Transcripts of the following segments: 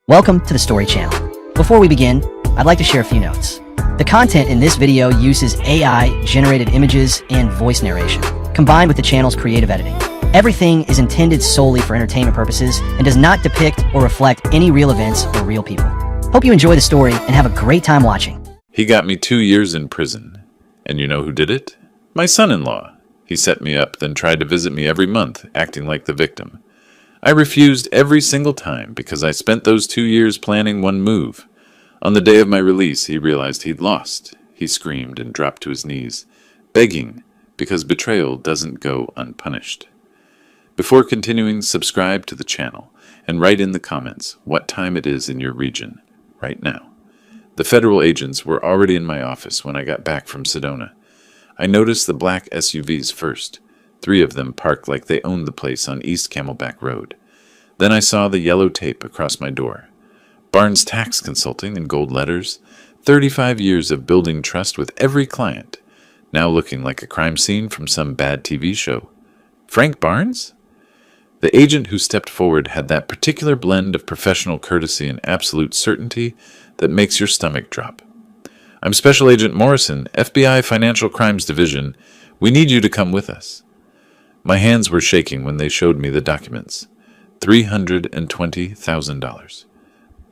Welcome to the Story Channel. Before we begin, I'd like to share a few notes. The content in this video uses AI-generated images and voice narration, combined with the channel's creative editing. Everything is intended solely for entertainment purposes and does not depict or reflect any real events or real people. Hope you enjoy the story and have a great time watching. He got me 2 years in prison. And you know who did it? My son-in-law. He set me up, then tried to visit me every month, acting like the victim. I refused every single time because I spent those 2 years planning one move. On the day of my release, he realized he'd lost. He screamed and dropped to his knees, begging, because betrayal doesn't go unpunished. Before continuing, subscribe to the channel and write in the comments what time it is in your region right now. The federal agents were already in my office when I got back from Sedona. I noticed the black SUVs first. 3 of them parked like they owned the place on East Camelback Road. Then I saw the yellow tape across my door. Barnes Tax Consulting in gold letters. 35 years of building trust with every client. Now looking like a crime scene from some bad TV show. Frank Barnes? The agent who stepped forward had that particular blend of professional courtesy and absolute certainty that makes your stomach drop. I'm Special Agent Morrison, FBI Financial Crimes Division. We need you to come with us. My hands were shaking when they showed me the documents. $320,000.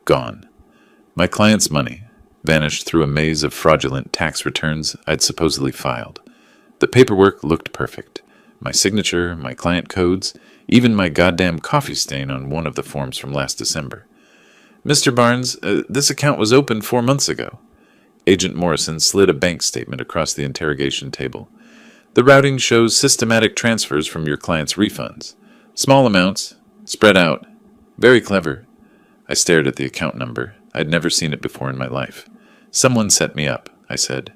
Gone. My client's money vanished through a maze of fraudulent tax returns I'd supposedly filed. The paperwork looked perfect. My signature, my client codes, even my goddamn coffee stain on one of the forms from last December. Mr. Barnes, this account was opened 4 months ago. Agent Morrison slid a bank statement across the interrogation table. The routing shows systematic transfers from your client's refunds. Small amounts, spread out. Very clever. I stared at the account number. I'd never seen it before in my life. Someone set me up, I said.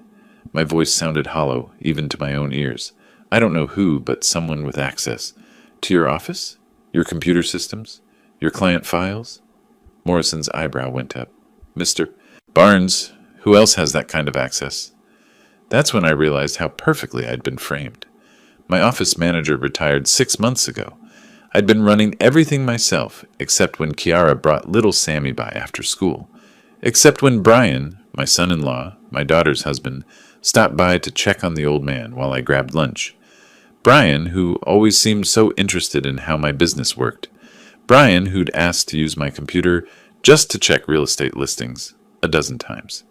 My voice sounded hollow, even to my own ears. I don't know who, but someone with access. To your office? Your computer systems? Your client files? Morrison's eyebrow went up. Mr. Barnes, who else has that kind of access? That's when I realized how perfectly I'd been framed. My office manager retired 6 months ago. I'd been running everything myself, except when Kiara brought little Sammy by after school. Except when Brian, my son-in-law, my daughter's husband, stopped by to check on the old man while I grabbed lunch. Brian, who always seemed so interested in how my business worked. Brian, who'd asked to use my computer just to check real estate listings a dozen times.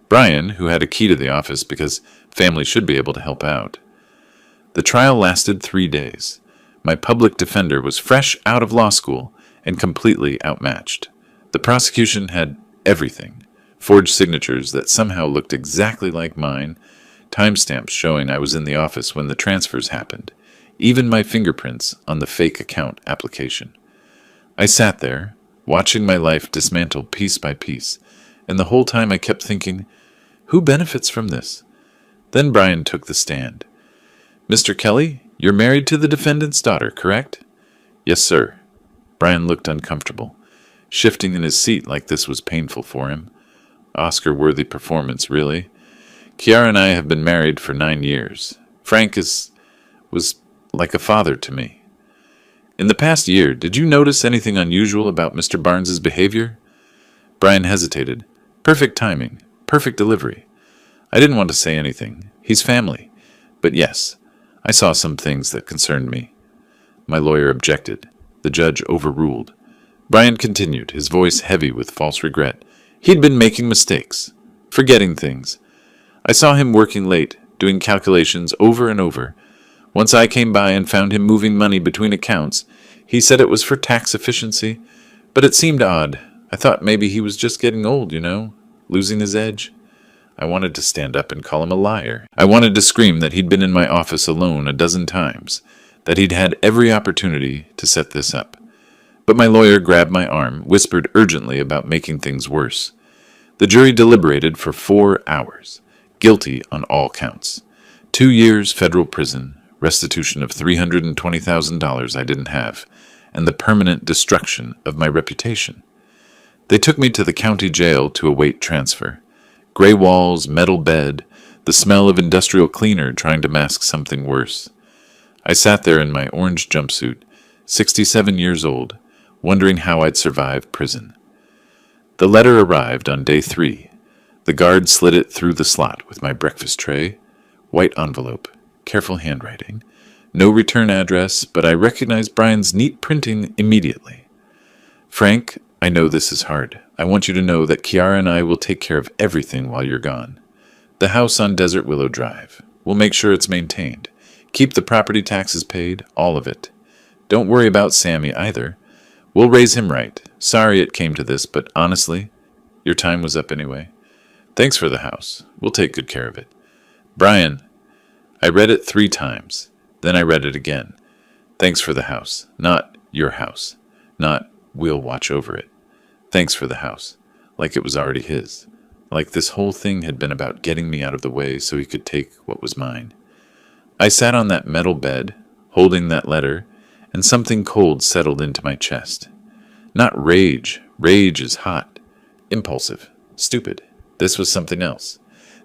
Brian, who had a key to the office because family should be able to help out. The trial lasted 3 days. My public defender was fresh out of law school and completely outmatched. The prosecution had everything. Forged signatures that somehow looked exactly like mine, timestamps showing I was in the office when the transfers happened, even my fingerprints on the fake account application. I sat there, watching my life dismantle piece by piece, and the whole time I kept thinking, who benefits from this? Then Brian took the stand. Mr. Kelly, you're married to the defendant's daughter, correct? Yes, sir. Brian looked uncomfortable, shifting in his seat like this was painful for him. Oscar-worthy performance, really. Kiara and I have been married for 9 years. Frank was like a father to me. In the past year, did you notice anything unusual about Mr. Barnes's behavior? Brian hesitated. Perfect timing. Perfect delivery. I didn't want to say anything. He's family. But yes, I saw some things that concerned me. My lawyer objected. The judge overruled. Brian continued, his voice heavy with false regret. He'd been making mistakes, forgetting things. I saw him working late, doing calculations over and over. Once I came by and found him moving money between accounts. He said it was for tax efficiency, but it seemed odd. I thought maybe he was just getting old, losing his edge. I wanted to stand up and call him a liar. I wanted to scream that he'd been in my office alone a dozen times, that he'd had every opportunity to set this up. But my lawyer grabbed my arm, whispered urgently about making things worse. The jury deliberated for 4 hours, guilty on all counts. 2 years federal prison, restitution of $320,000 I didn't have, and the permanent destruction of my reputation. They took me to the county jail to await transfer. Gray walls, metal bed, the smell of industrial cleaner trying to mask something worse. I sat there in my orange jumpsuit, 67 years old, wondering how I'd survive prison. The letter arrived on day 3. The guard slid it through the slot with my breakfast tray. White envelope, careful handwriting. No return address, but I recognized Brian's neat printing immediately. Frank, I know this is hard. I want you to know that Kiara and I will take care of everything while you're gone. The house on Desert Willow Drive. We'll make sure it's maintained. Keep the property taxes paid, all of it. Don't worry about Sammy either. We'll raise him right. Sorry it came to this, but honestly, your time was up anyway. Thanks for the house. We'll take good care of it. Brian, I read it 3 times. Then I read it again. Thanks for the house. Not your house. Not we'll watch over it. Thanks for the house. Like it was already his. Like this whole thing had been about getting me out of the way so he could take what was mine. I sat on that metal bed, holding that letter, and something cold settled into my chest. Not rage. Rage is hot. Impulsive. Stupid. This was something else.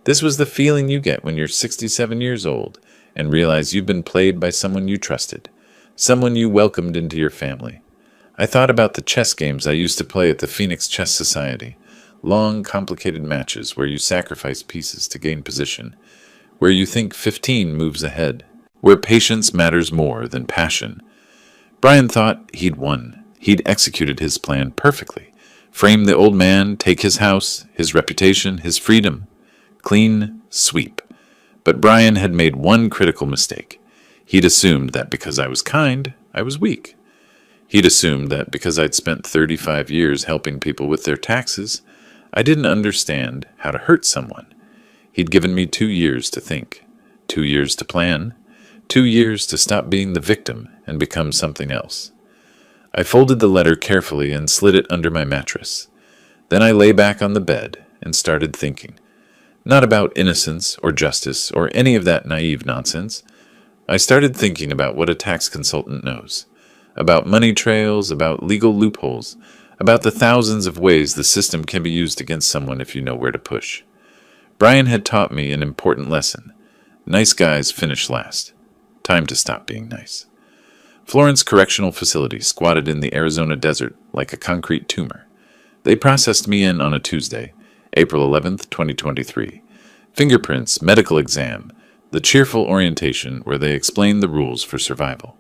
This was the feeling you get when you're 67 years old and realize you've been played by someone you trusted, someone you welcomed into your family. I thought about the chess games I used to play at the Phoenix Chess Society. Long, complicated matches where you sacrifice pieces to gain position, where you think 15 moves ahead, where patience matters more than passion. Brian thought he'd won. He'd executed his plan perfectly. Frame the old man, take his house, his reputation, his freedom. Clean sweep. But Brian had made one critical mistake. He'd assumed that because I was kind, I was weak. He'd assumed that because I'd spent 35 years helping people with their taxes, I didn't understand how to hurt someone. He'd given me 2 years to think, 2 years to plan, 2 years to stop being the victim and become something else. I folded the letter carefully and slid it under my mattress. Then I lay back on the bed and started thinking. Not about innocence or justice or any of that naive nonsense. I started thinking about what a tax consultant knows. About money trails, about legal loopholes, about the thousands of ways the system can be used against someone if you know where to push. Brian had taught me an important lesson. Nice guys finish last. Time to stop being nice. Florence Correctional Facility squatted in the Arizona desert like a concrete tumor. They processed me in on a Tuesday, April 11th, 2023. Fingerprints, medical exam, the cheerful orientation where they explain the rules for survival.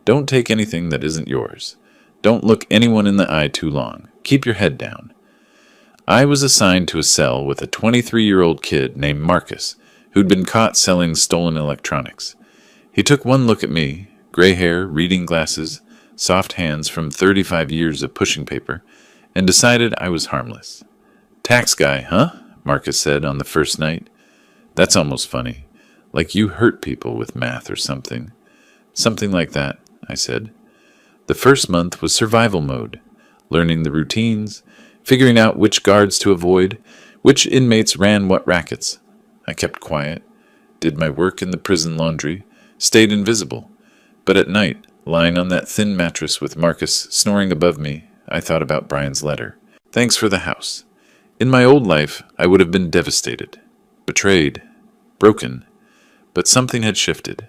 Don't take anything that isn't yours. Don't look anyone in the eye too long. Keep your head down. I was assigned to a cell with a 23-year-old kid named Marcus, who'd been caught selling stolen electronics. He took one look at me, gray hair, reading glasses, soft hands from 35 years of pushing paper, and decided I was harmless. Tax guy, huh? Marcus said on the first night. That's almost funny. Like you hurt people with math or something. Something like that, I said. The first month was survival mode, learning the routines, figuring out which guards to avoid, which inmates ran what rackets. I kept quiet, did my work in the prison laundry, stayed invisible. But at night, lying on that thin mattress with Marcus snoring above me, I thought about Brian's letter. Thanks for the house. In my old life, I would have been devastated, betrayed, broken. But something had shifted.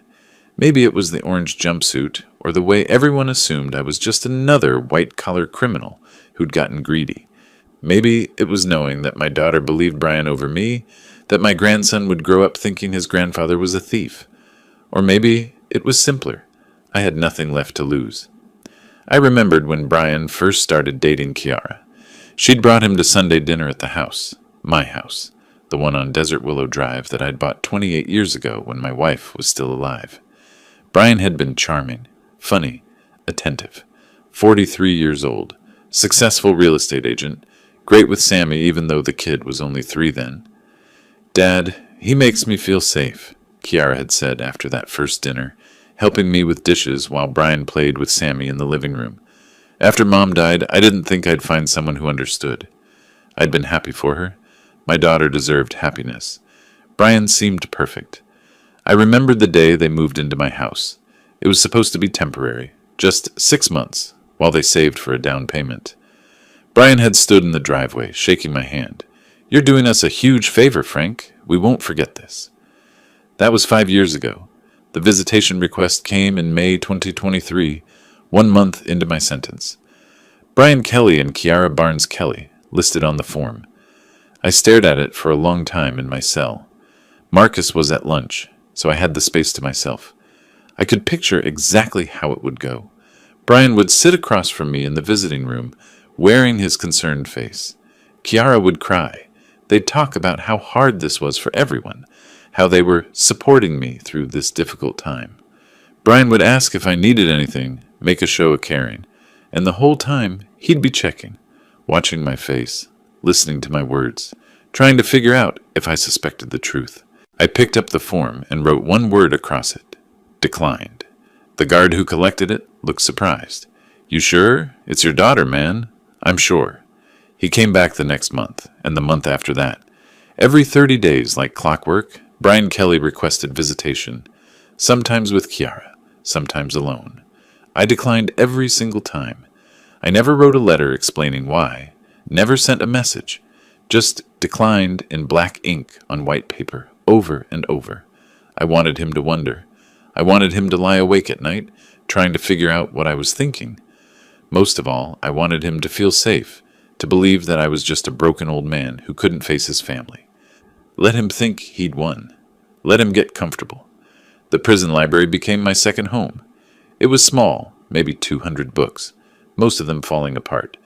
Maybe it was the orange jumpsuit, or the way everyone assumed I was just another white-collar criminal who'd gotten greedy. Maybe it was knowing that my daughter believed Brian over me, that my grandson would grow up thinking his grandfather was a thief. Or maybe it was simpler. I had nothing left to lose. I remembered when Brian first started dating Kiara. She'd brought him to Sunday dinner at the house, my house, the one on Desert Willow Drive that I'd bought 28 years ago when my wife was still alive. Brian had been charming, funny, attentive, 43 years old, successful real estate agent, great with Sammy even though the kid was only 3 then. Dad, he makes me feel safe, Kiara had said after that first dinner, helping me with dishes while Brian played with Sammy in the living room. After Mom died, I didn't think I'd find someone who understood. I'd been happy for her. My daughter deserved happiness. Brian seemed perfect. I remembered the day they moved into my house. It was supposed to be temporary, just 6 months, while they saved for a down payment. Brian had stood in the driveway, shaking my hand. You're doing us a huge favor, Frank. We won't forget this. That was 5 years ago. The visitation request came in May 2023, 1 month into my sentence. Brian Kelly and Kiara Barnes Kelly listed on the form. I stared at it for a long time in my cell. Marcus was at lunch, so I had the space to myself. I could picture exactly how it would go. Brian would sit across from me in the visiting room, wearing his concerned face. Kiara would cry. They'd talk about how hard this was for everyone, how they were supporting me through this difficult time. Brian would ask if I needed anything, make a show of caring, and the whole time he'd be checking, watching my face, listening to my words, trying to figure out if I suspected the truth. I picked up the form and wrote one word across it: declined. The guard who collected it looked surprised. "You sure? It's your daughter, man." "I'm sure." He came back the next month, and the month after that. Every 30 days, like clockwork, Brian Kelly requested visitation, sometimes with Kiara, sometimes alone. I declined every single time. I never wrote a letter explaining why, never sent a message, just declined in black ink on white paper, over and over. I wanted him to wonder. I wanted him to lie awake at night, trying to figure out what I was thinking. Most of all, I wanted him to feel safe, to believe that I was just a broken old man who couldn't face his family. Let him think he'd won. Let him get comfortable. The prison library became my second home. It was small, maybe 200 books, most of them falling apart,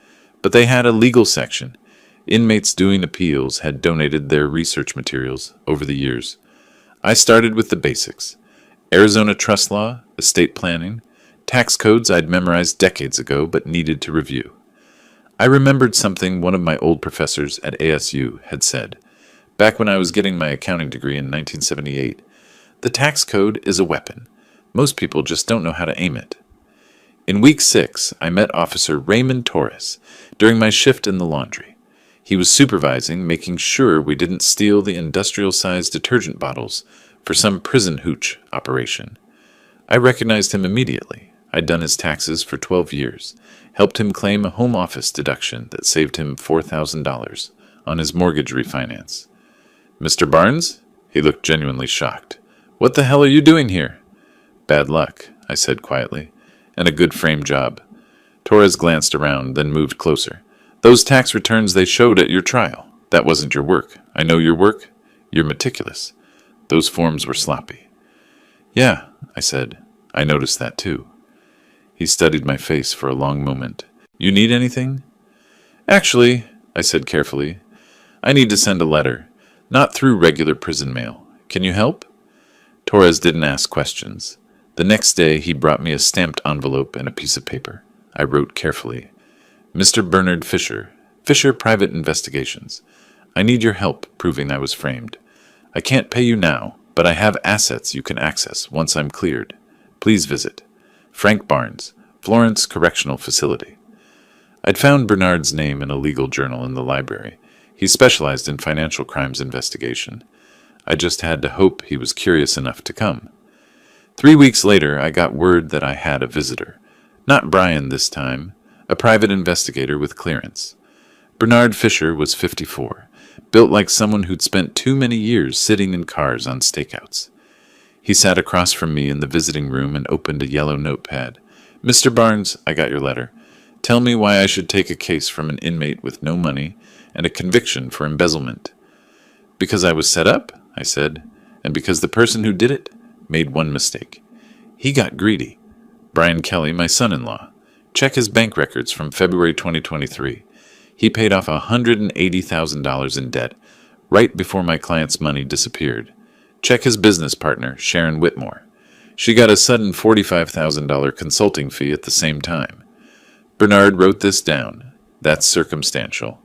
but they had a legal section. Inmates doing appeals had donated their research materials over the years. I started with the basics: Arizona trust law, estate planning, tax codes I'd memorized decades ago but needed to review. I remembered something one of my old professors at ASU had said, back when I was getting my accounting degree in 1978. The tax code is a weapon. Most people just don't know how to aim it. In week 6, I met Officer Raymond Torres during my shift in the laundry. He was supervising, making sure we didn't steal the industrial-sized detergent bottles for some prison hooch operation. I recognized him immediately. I'd done his taxes for 12 years, helped him claim a home office deduction that saved him $4,000 on his mortgage refinance. "Mr. Barnes?" He looked genuinely shocked. "What the hell are you doing here?" "Bad luck," I said quietly, "and a good frame job." Torres glanced around, then moved closer. "Those tax returns they showed at your trial, that wasn't your work. I know your work. You're meticulous. Those forms were sloppy." "Yeah," I said. "I noticed that too." He studied my face for a long moment. "You need anything?" "Actually," I said carefully, "I need to send a letter. Not through regular prison mail. Can you help?" Torres didn't ask questions. The next day he brought me a stamped envelope and a piece of paper. I wrote carefully: "Mr. Bernard Fisher, Fisher Private Investigations. I need your help proving I was framed. I can't pay you now, but I have assets you can access once I'm cleared. Please visit Frank Barnes, Florence Correctional Facility." I'd found Bernard's name in a legal journal in the library. He specialized in financial crimes investigation. I just had to hope he was curious enough to come. 3 weeks later, I got word that I had a visitor. Not Brian this time, a private investigator with clearance. Bernard Fisher was 54, built like someone who'd spent too many years sitting in cars on stakeouts. He sat across from me in the visiting room and opened a yellow notepad. "Mr. Barnes, I got your letter. Tell me why I should take a case from an inmate with no money and a conviction for embezzlement." "Because I was set up," I said, "and because the person who did it made one mistake. He got greedy. Brian Kelly, my son-in-law. Check his bank records from February 2023. He paid off $180,000 in debt right before my client's money disappeared. Check his business partner, Sharon Whitmore. She got a sudden $45,000 consulting fee at the same time. Bernard wrote this down. That's circumstantial."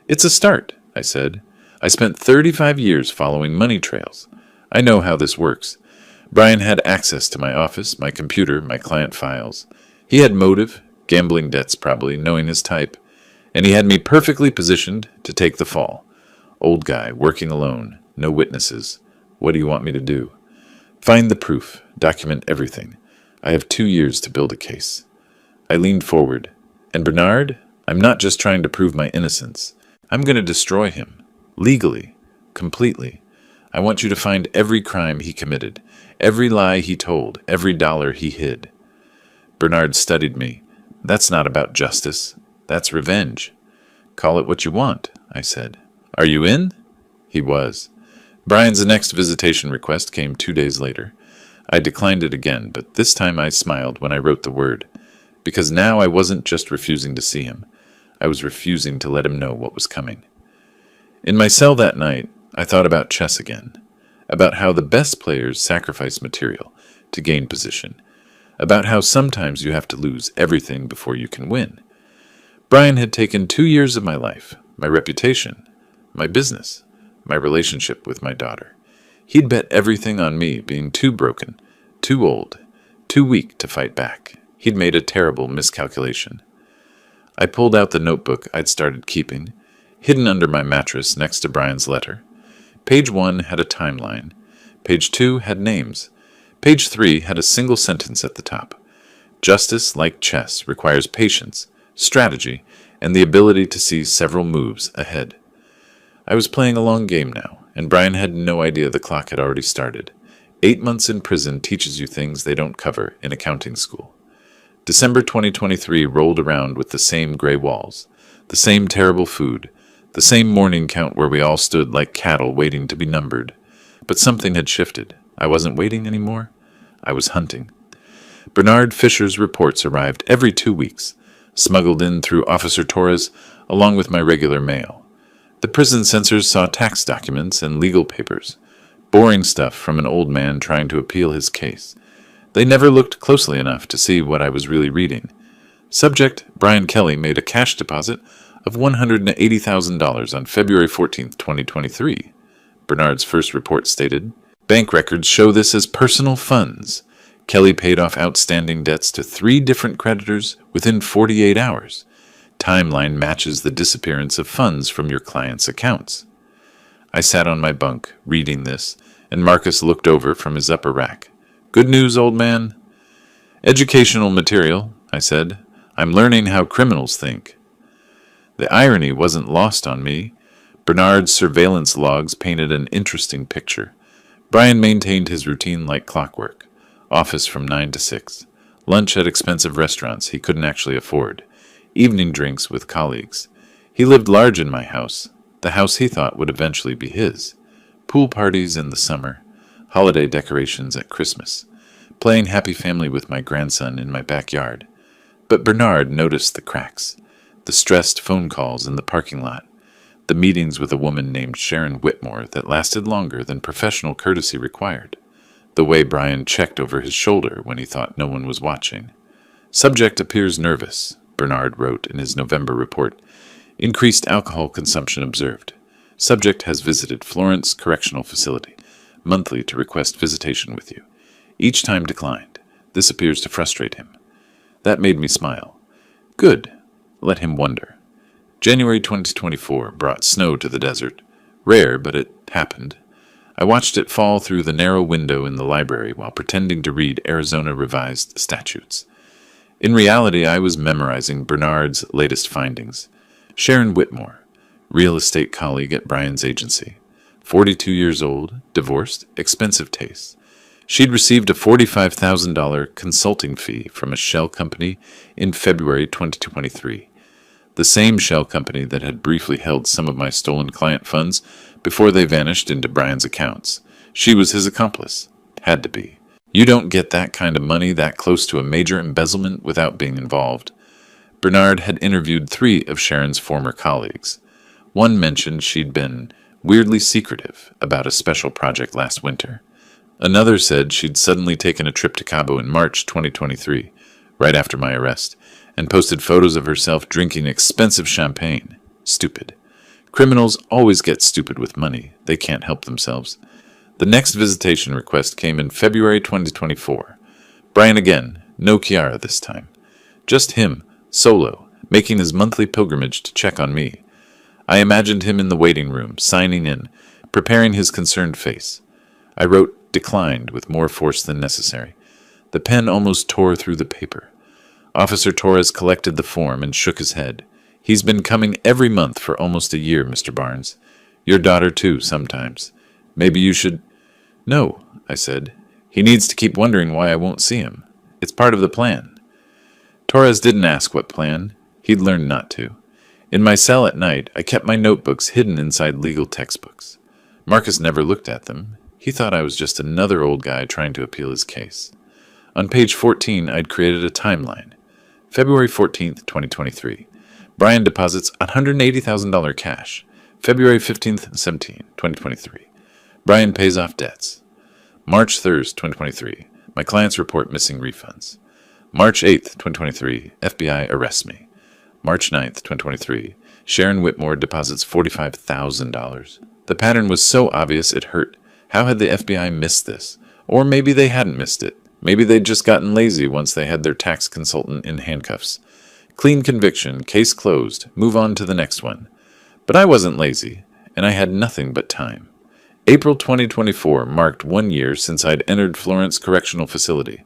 "It's a start," I said. "I spent 35 years following money trails. I know how this works. Brian had access to my office, my computer, my client files. He had motive, gambling debts probably, knowing his type. And he had me perfectly positioned to take the fall. Old guy, working alone, no witnesses. What do you want me to do?" "Find the proof, document everything. I have 2 years to build a case." I leaned forward. "And Bernard, I'm not just trying to prove my innocence. I'm going to destroy him. Legally. Completely. I want you to find every crime he committed, every lie he told, every dollar he hid." Bernard studied me. "That's not about justice. That's revenge." Call it what you want, I said. Are you in? He was. Brian's next visitation request came 2 days later. I declined it again, but this time I smiled when I wrote the word, because now I wasn't just refusing to see him. I was refusing to let him know what was coming. In my cell that night, I thought about chess again, about how the best players sacrifice material to gain position, about how sometimes you have to lose everything before you can win. Brian had taken 2 years of my life, my reputation, my business, my relationship with my daughter. He'd bet everything on me being too broken, too old, too weak to fight back. He'd made a terrible miscalculation. I pulled out the notebook I'd started keeping, hidden under my mattress next to Brian's letter. Page 1 had a timeline. Page 2 had names. Page 3 had a single sentence at the top. Justice, like chess, requires patience, strategy, and the ability to see several moves ahead. I was playing a long game now, and Brian had no idea the clock had already started. 8 months in prison teaches you things they don't cover in accounting school. December 2023 rolled around with the same gray walls, the same terrible food, the same morning count where we all stood like cattle waiting to be numbered. But something had shifted. I wasn't waiting anymore. I was hunting. Bernard Fisher's reports arrived every 2 weeks, smuggled in through Officer Torres along with my regular mail. The prison censors saw tax documents and legal papers, boring stuff from an old man trying to appeal his case. They never looked closely enough to see what I was really reading. Subject, Brian Kelly, made a cash deposit of $180,000 on February 14, 2023. Bernard's first report stated, bank records show this as personal funds. Kelly paid off outstanding debts to 3 different creditors within 48 hours. Timeline matches the disappearance of funds from your client's accounts. I sat on my bunk, reading this, and Marcus looked over from his upper rack. Good news, old man? Educational material, I said. I'm learning how criminals think. The irony wasn't lost on me. Bernard's surveillance logs painted an interesting picture. Brian maintained his routine like clockwork. Office from 9 to 6. Lunch at expensive restaurants he couldn't actually afford. Evening drinks with colleagues. He lived large in my house, the house he thought would eventually be his. Pool parties in the summer. Holiday decorations at Christmas. Playing happy family with my grandson in my backyard. But Bernard noticed the cracks. The stressed phone calls in the parking lot. The meetings with a woman named Sharon Whitmore that lasted longer than professional courtesy required. The way Brian checked over his shoulder when he thought no one was watching. Subject appears nervous, Bernard wrote in his November report. Increased alcohol consumption observed. Subject has visited Florence Correctional Facility monthly to request visitation with you. Each time declined. This appears to frustrate him. That made me smile. Good. Let him wonder. January 2024 brought snow to the desert. Rare, but it happened. I watched it fall through the narrow window in the library while pretending to read Arizona Revised Statutes. In reality, I was memorizing Bernard's latest findings. Sharon Whitmore, real estate colleague at Brian's agency. 42 years old, divorced, expensive tastes. She'd received a $45,000 consulting fee from a shell company in February 2023. The same shell company that had briefly held some of my stolen client funds before they vanished into Brian's accounts. She was his accomplice. Had to be. You don't get that kind of money that close to a major embezzlement without being involved. Bernard had interviewed 3 of Sharon's former colleagues. One mentioned she'd been weirdly secretive about a special project last winter. Another said she'd suddenly taken a trip to Cabo in March 2023, right after my arrest, and posted photos of herself drinking expensive champagne. Stupid. Criminals always get stupid with money. They can't help themselves. The next visitation request came in February 2024. Brian again, no Kiara this time. Just him, solo, making his monthly pilgrimage to check on me. I imagined him in the waiting room, signing in, preparing his concerned face. I wrote declined with more force than necessary. The pen almost tore through the paper. Officer Torres collected the form and shook his head. He's been coming every month for almost a year, Mr. Barnes. Your daughter, too, sometimes. Maybe you should... No, I said. He needs to keep wondering why I won't see him. It's part of the plan. Torres didn't ask what plan. He'd learned not to. In my cell at night, I kept my notebooks hidden inside legal textbooks. Marcus never looked at them. He thought I was just another old guy trying to appeal his case. On page 14, I'd created a timeline. February 14th, 2023. Brian deposits $180,000 cash. February 15th and 17th, 2023. Brian pays off debts. March 3rd, 2023. My clients report missing refunds. March 8th, 2023. FBI arrests me. March 9th, 2023. Sharon Whitmore deposits $45,000. The pattern was so obvious it hurt. How had the FBI missed this? Or maybe they hadn't missed it. Maybe they'd just gotten lazy once they had their tax consultant in handcuffs. Clean conviction, case closed, move on to the next one. But I wasn't lazy, and I had nothing but time. April 2024 marked 1 year since I'd entered Florence Correctional Facility.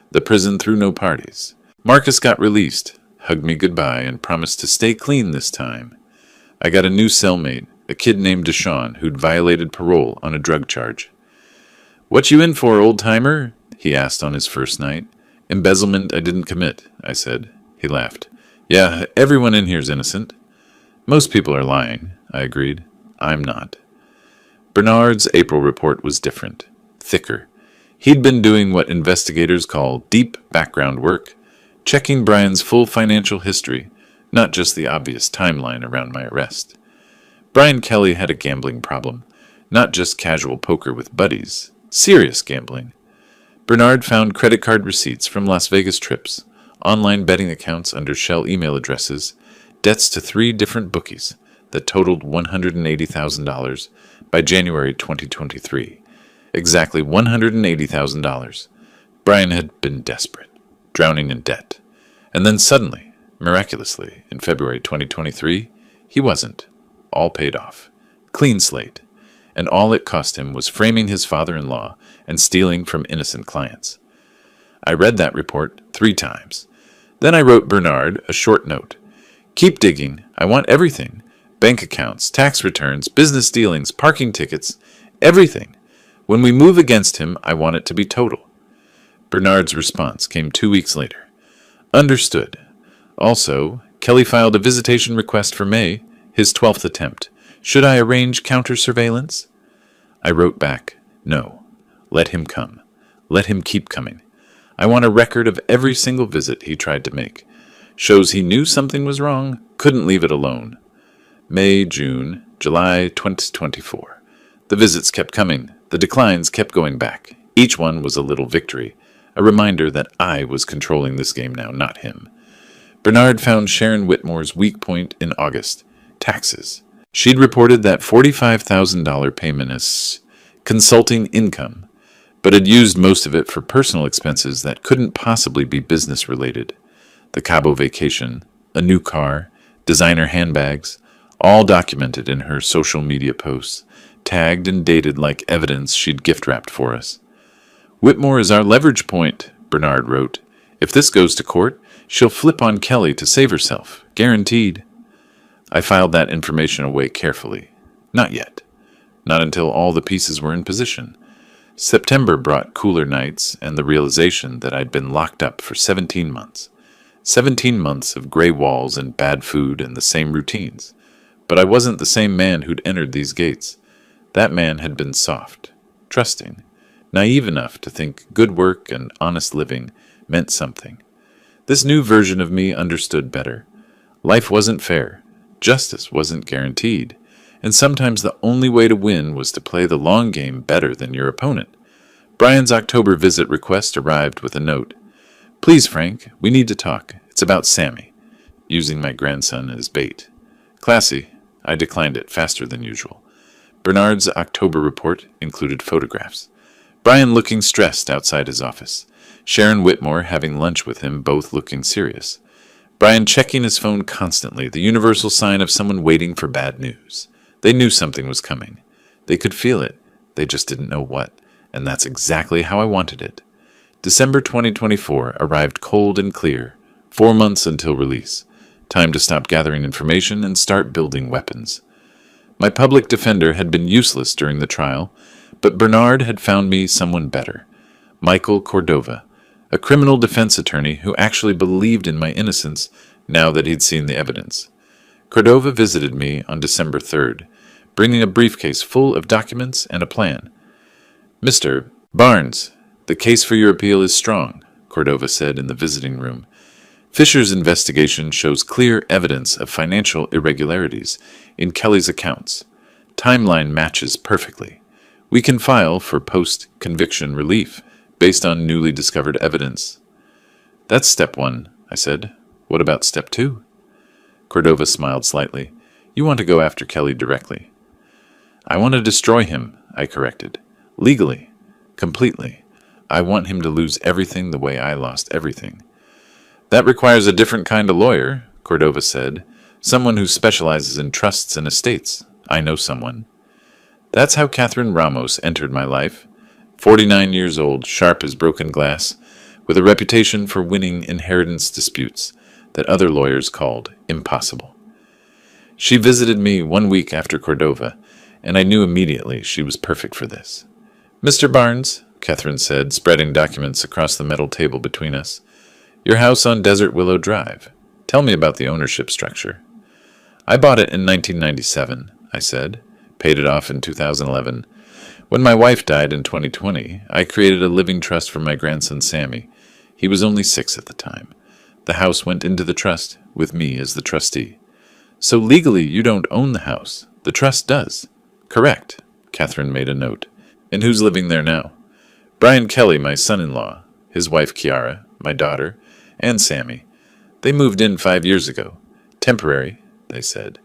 The prison threw no parties. Marcus got released, hugged me goodbye, and promised to stay clean this time. I got a new cellmate, a kid named Deshaun, who'd violated parole on a drug charge. "What you in for, old-timer?" he asked on his first night. "Embezzlement I didn't commit," I said. He laughed. "Yeah, everyone in here's innocent." "Most people are lying," I agreed. "I'm not." Bernard's April report was different, thicker. He'd been doing what investigators call deep background work, checking Brian's full financial history, not just the obvious timeline around my arrest. Brian Kelly had a gambling problem, not just casual poker with buddies, serious gambling. Bernard found credit card receipts from Las Vegas trips, online betting accounts under shell email addresses, debts to 3 different bookies that totaled $180,000 by January 2023. Exactly $180,000. Brian had been desperate, drowning in debt. And then suddenly, miraculously, in February 2023, he wasn't. All paid off. Clean slate. And all it cost him was framing his father-in-law and stealing from innocent clients. I read that report 3 times. Then I wrote Bernard a short note. "Keep digging. I want everything. Bank accounts, tax returns, business dealings, parking tickets, everything. When we move against him, I want it to be total." Bernard's response came 2 weeks later. "Understood. Also, Kelly filed a visitation request for May, his 12th attempt. Should I arrange counter-surveillance?" I wrote back, "No. Let him come. Let him keep coming. I want a record of every single visit he tried to make. Shows he knew something was wrong, couldn't leave it alone." May, June, July 2024. The visits kept coming. The declines kept going back. Each one was a little victory, a reminder that I was controlling this game now, not him. Bernard found Sharon Whitmore's weak point in August. Taxes. She'd reported that $45,000 payment as consulting income, but had used most of it for personal expenses that couldn't possibly be business-related. The Cabo vacation, a new car, designer handbags, all documented in her social media posts, tagged and dated like evidence she'd gift-wrapped for us. "Whitmore is our leverage point," Bernard wrote. "If this goes to court, she'll flip on Kelly to save herself. Guaranteed." I filed that information away carefully. Not yet. Not until all the pieces were in position. September brought cooler nights and the realization that I'd been locked up for 17 months. 17 months of gray walls and bad food and the same routines. But I wasn't the same man who'd entered these gates. That man had been soft, trusting, naive enough to think good work and honest living meant something. This new version of me understood better. Life wasn't fair. Justice wasn't guaranteed. And sometimes the only way to win was to play the long game better than your opponent. Brian's October visit request arrived with a note. "Please, Frank, we need to talk. It's about Sammy," using my grandson as bait. Classy. I declined it faster than usual. Bernard's October report included photographs. Brian looking stressed outside his office. Sharon Whitmore having lunch with him, both looking serious. Brian checking his phone constantly, the universal sign of someone waiting for bad news. They knew something was coming. They could feel it. They just didn't know what. And that's exactly how I wanted it. December 2024 arrived cold and clear. 4 months until release. Time to stop gathering information and start building weapons. My public defender had been useless during the trial, but Bernard had found me someone better. Michael Cordova, a criminal defense attorney who actually believed in my innocence now that he'd seen the evidence. Cordova visited me on December 3rd, bringing a briefcase full of documents and a plan. Mr. Barnes, the case for your appeal is strong, Cordova said in the visiting room. Fisher's investigation shows clear evidence of financial irregularities in Kelly's accounts. Timeline matches perfectly. We can file for post-conviction relief based on newly discovered evidence. That's step one, I said. What about step two? Cordova smiled slightly. You want to go after Kelly directly. I want to destroy him, I corrected. Legally. Completely. I want him to lose everything the way I lost everything. That requires a different kind of lawyer, Cordova said. Someone who specializes in trusts and estates. I know someone. That's how Catherine Ramos entered my life. 49 years old, sharp as broken glass, with a reputation for winning inheritance disputes that other lawyers called impossible. She visited me 1 week after Cordova, and I knew immediately she was perfect for this. Mr. Barnes, Catherine said, spreading documents across the metal table between us. Your house on Desert Willow Drive. Tell me about the ownership structure. I bought it in 1997, I said, paid it off in 2011. When my wife died in 2020, I created a living trust for my grandson Sammy. He was only 6 at the time. The house went into the trust, with me as the trustee. So legally you don't own the house. The trust does. Correct. Catherine made a note. And who's living there now? Brian Kelly, my son-in-law, his wife Kiara, my daughter, and Sammy. They moved in 5 years ago. Temporary, they said.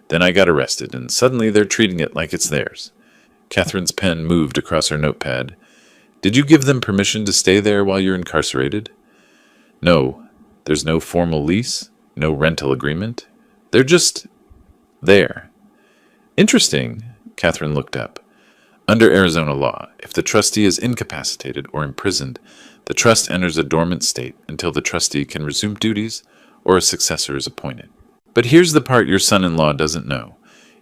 Then I got arrested, and suddenly they're treating it like it's theirs. Catherine's pen moved across her notepad. Did you give them permission to stay there while you're incarcerated? No. There's no formal lease, no rental agreement. They're just there. Interesting, Catherine looked up. Under Arizona law, if the trustee is incapacitated or imprisoned, the trust enters a dormant state until the trustee can resume duties or a successor is appointed. But here's the part your son-in-law doesn't know.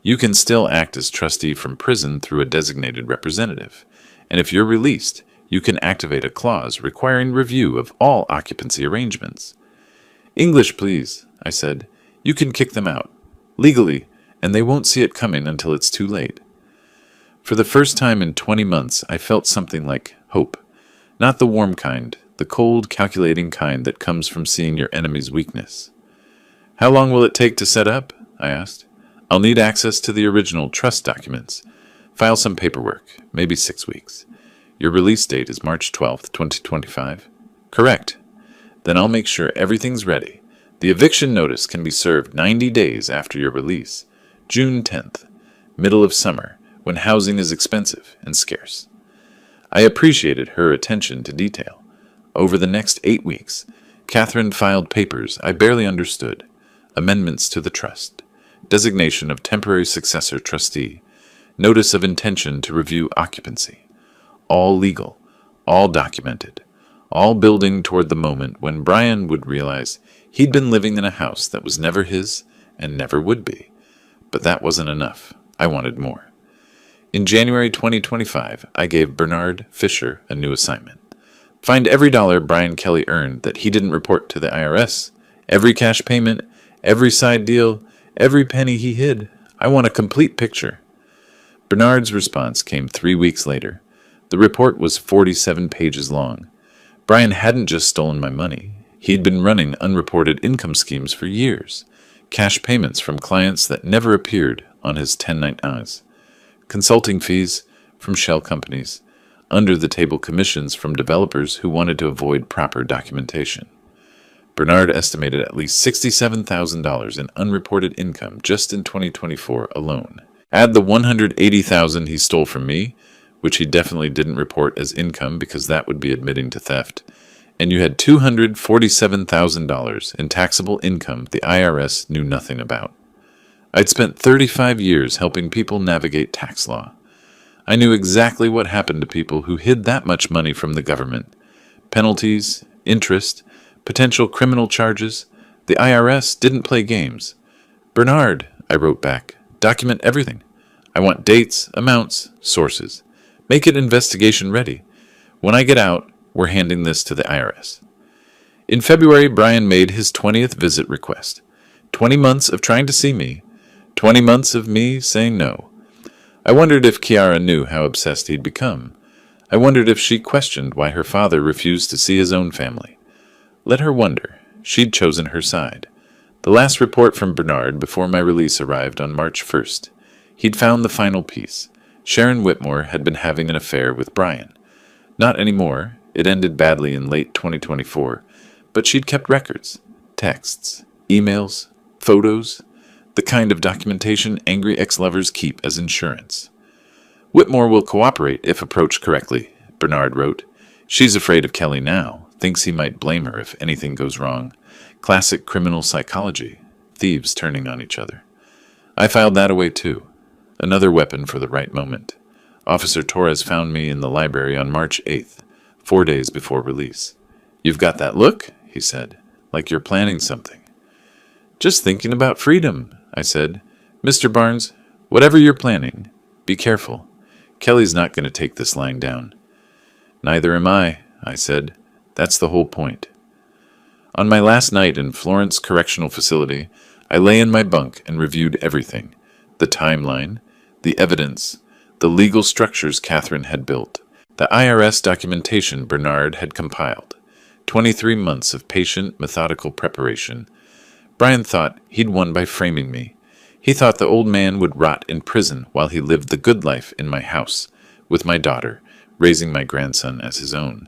You can still act as trustee from prison through a designated representative. And if you're released, you can activate a clause requiring review of all occupancy arrangements. English, please, I said. You can kick them out. Legally, and they won't see it coming until it's too late. For the first time in 20 months, I felt something like hope. Not the warm kind, the cold, calculating kind that comes from seeing your enemy's weakness. How long will it take to set up? I asked. I'll need access to the original trust documents. File some paperwork, maybe 6 weeks. Your release date is March 12th, 2025? Correct. Then I'll make sure everything's ready. The eviction notice can be served 90 days after your release. June 10th, middle of summer, when housing is expensive and scarce. I appreciated her attention to detail. Over the next 8 weeks, Catherine filed papers I barely understood. Amendments to the trust. Designation of temporary successor trustee. Notice of intention to review occupancy. All legal, all documented, all building toward the moment when Brian would realize he'd been living in a house that was never his and never would be. But that wasn't enough. I wanted more. In January 2025, I gave Bernard Fisher a new assignment. Find every dollar Brian Kelly earned that he didn't report to the IRS, every cash payment, every side deal, every penny he hid. I want a complete picture. Bernard's response came 3 weeks later. The report was 47 pages long. Brian hadn't just stolen my money. He'd been running unreported income schemes for years. Cash payments from clients that never appeared on his 1099s. Consulting fees from shell companies. Under-the-table commissions from developers who wanted to avoid proper documentation. Bernard estimated at least $67,000 in unreported income just in 2024 alone. Add the $180,000 he stole from me, which he definitely didn't report as income because that would be admitting to theft, and you had $247,000 in taxable income the IRS knew nothing about. I'd spent 35 years helping people navigate tax law. I knew exactly what happened to people who hid that much money from the government. Penalties, interest, potential criminal charges. The IRS didn't play games. Bernard, I wrote back, document everything. I want dates, amounts, sources. Make it investigation ready. When I get out, we're handing this to the IRS. In February, Brian made his 20th visit request. 20 months of trying to see me. 20 months of me saying no. I wondered if Kiara knew how obsessed he'd become. I wondered if she questioned why her father refused to see his own family. Let her wonder. She'd chosen her side. The last report from Bernard before my release arrived on March 1st. He'd found the final piece. Sharon Whitmore had been having an affair with Brian. Not anymore. It ended badly in late 2024. But she'd kept records. Texts. Emails. Photos. The kind of documentation angry ex-lovers keep as insurance. Whitmore will cooperate if approached correctly, Bernard wrote. She's afraid of Kelly now, thinks he might blame her if anything goes wrong. Classic criminal psychology, thieves turning on each other. I filed that away too. Another weapon for the right moment. Officer Torres found me in the library on March 8th, 4 days before release. You've got that look, he said, like you're planning something. Just thinking about freedom, I said. Mr. Barnes, whatever you're planning, be careful. Kelly's not going to take this lying down. Neither am I said. That's the whole point. On my last night in Florence Correctional Facility, I lay in my bunk and reviewed everything. The timeline, the evidence, the legal structures Catherine had built, the IRS documentation Bernard had compiled, 23 months of patient, methodical preparation. Brian thought he'd won by framing me. He thought the old man would rot in prison while he lived the good life in my house, with my daughter, raising my grandson as his own.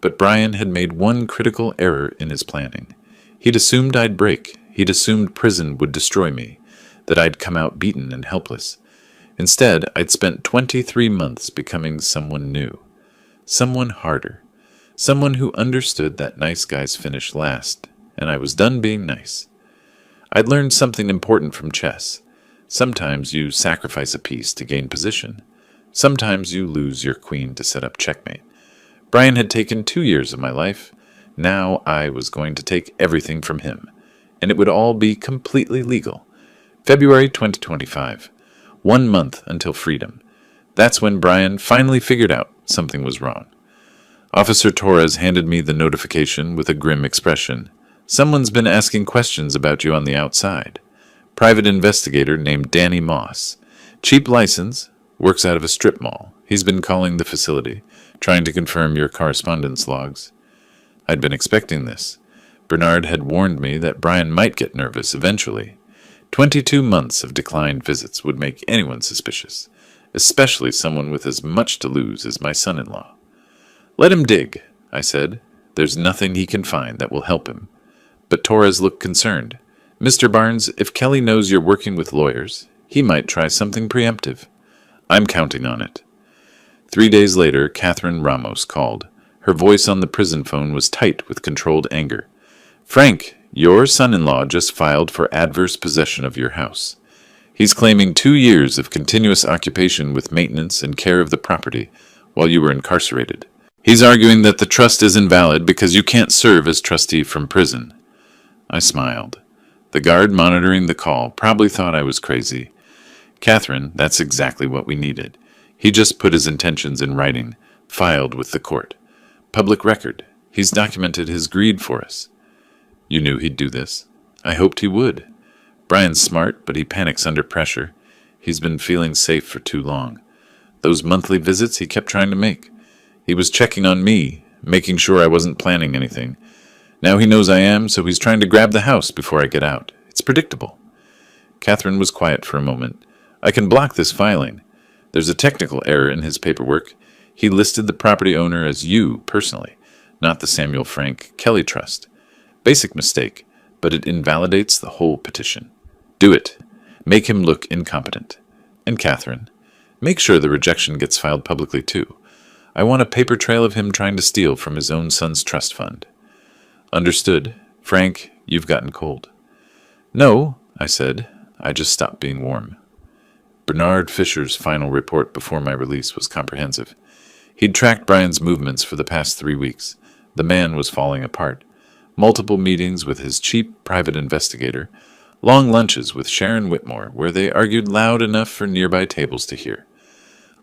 But Brian had made one critical error in his planning. He'd assumed I'd break. He'd assumed prison would destroy me, that I'd come out beaten and helpless. Instead, I'd spent 23 months becoming someone new, someone harder, someone who understood that nice guys finish last, and I was done being nice. I'd learned something important from chess. Sometimes you sacrifice a piece to gain position. Sometimes you lose your queen to set up checkmate. Brian had taken 2 years of my life. Now I was going to take everything from him, and it would all be completely legal. February 2025. 1 month until freedom. That's when Brian finally figured out something was wrong. Officer Torres handed me the notification with a grim expression. Someone's been asking questions about you on the outside. Private investigator named Danny Moss. Cheap license, works out of a strip mall. He's been calling the facility, trying to confirm your correspondence logs. I'd been expecting this. Bernard had warned me that Brian might get nervous eventually. 22 months of declined visits would make anyone suspicious, especially someone with as much to lose as my son-in-law. Let him dig, I said. There's nothing he can find that will help him. But Torres looked concerned. Mr. Barnes, if Kelly knows you're working with lawyers, he might try something preemptive. I'm counting on it. 3 days later, Catherine Ramos called. Her voice on the prison phone was tight with controlled anger. Frank, your son-in-law just filed for adverse possession of your house. He's claiming 2 years of continuous occupation with maintenance and care of the property while you were incarcerated. He's arguing that the trust is invalid because you can't serve as trustee from prison. I smiled. The guard monitoring the call probably thought I was crazy. Catherine, that's exactly what we needed. He just put his intentions in writing, filed with the court. Public record. He's documented his greed for us. You knew he'd do this. I hoped he would. Brian's smart, but he panics under pressure. He's been feeling safe for too long. Those monthly visits he kept trying to make. He was checking on me, making sure I wasn't planning anything. Now he knows I am, so he's trying to grab the house before I get out. It's predictable. Catherine was quiet for a moment. I can block this filing. There's a technical error in his paperwork. He listed the property owner as you, personally, not the Samuel Frank Kelly Trust. Basic mistake, but it invalidates the whole petition. Do it. Make him look incompetent. And Catherine, make sure the rejection gets filed publicly too. I want a paper trail of him trying to steal from his own son's trust fund. Understood. Frank, you've gotten cold. No, I said. I just stopped being warm. Bernard Fisher's final report before my release was comprehensive. He'd tracked Brian's movements for the past 3 weeks. The man was falling apart. Multiple meetings with his cheap private investigator. Long lunches with Sharon Whitmore, where they argued loud enough for nearby tables to hear.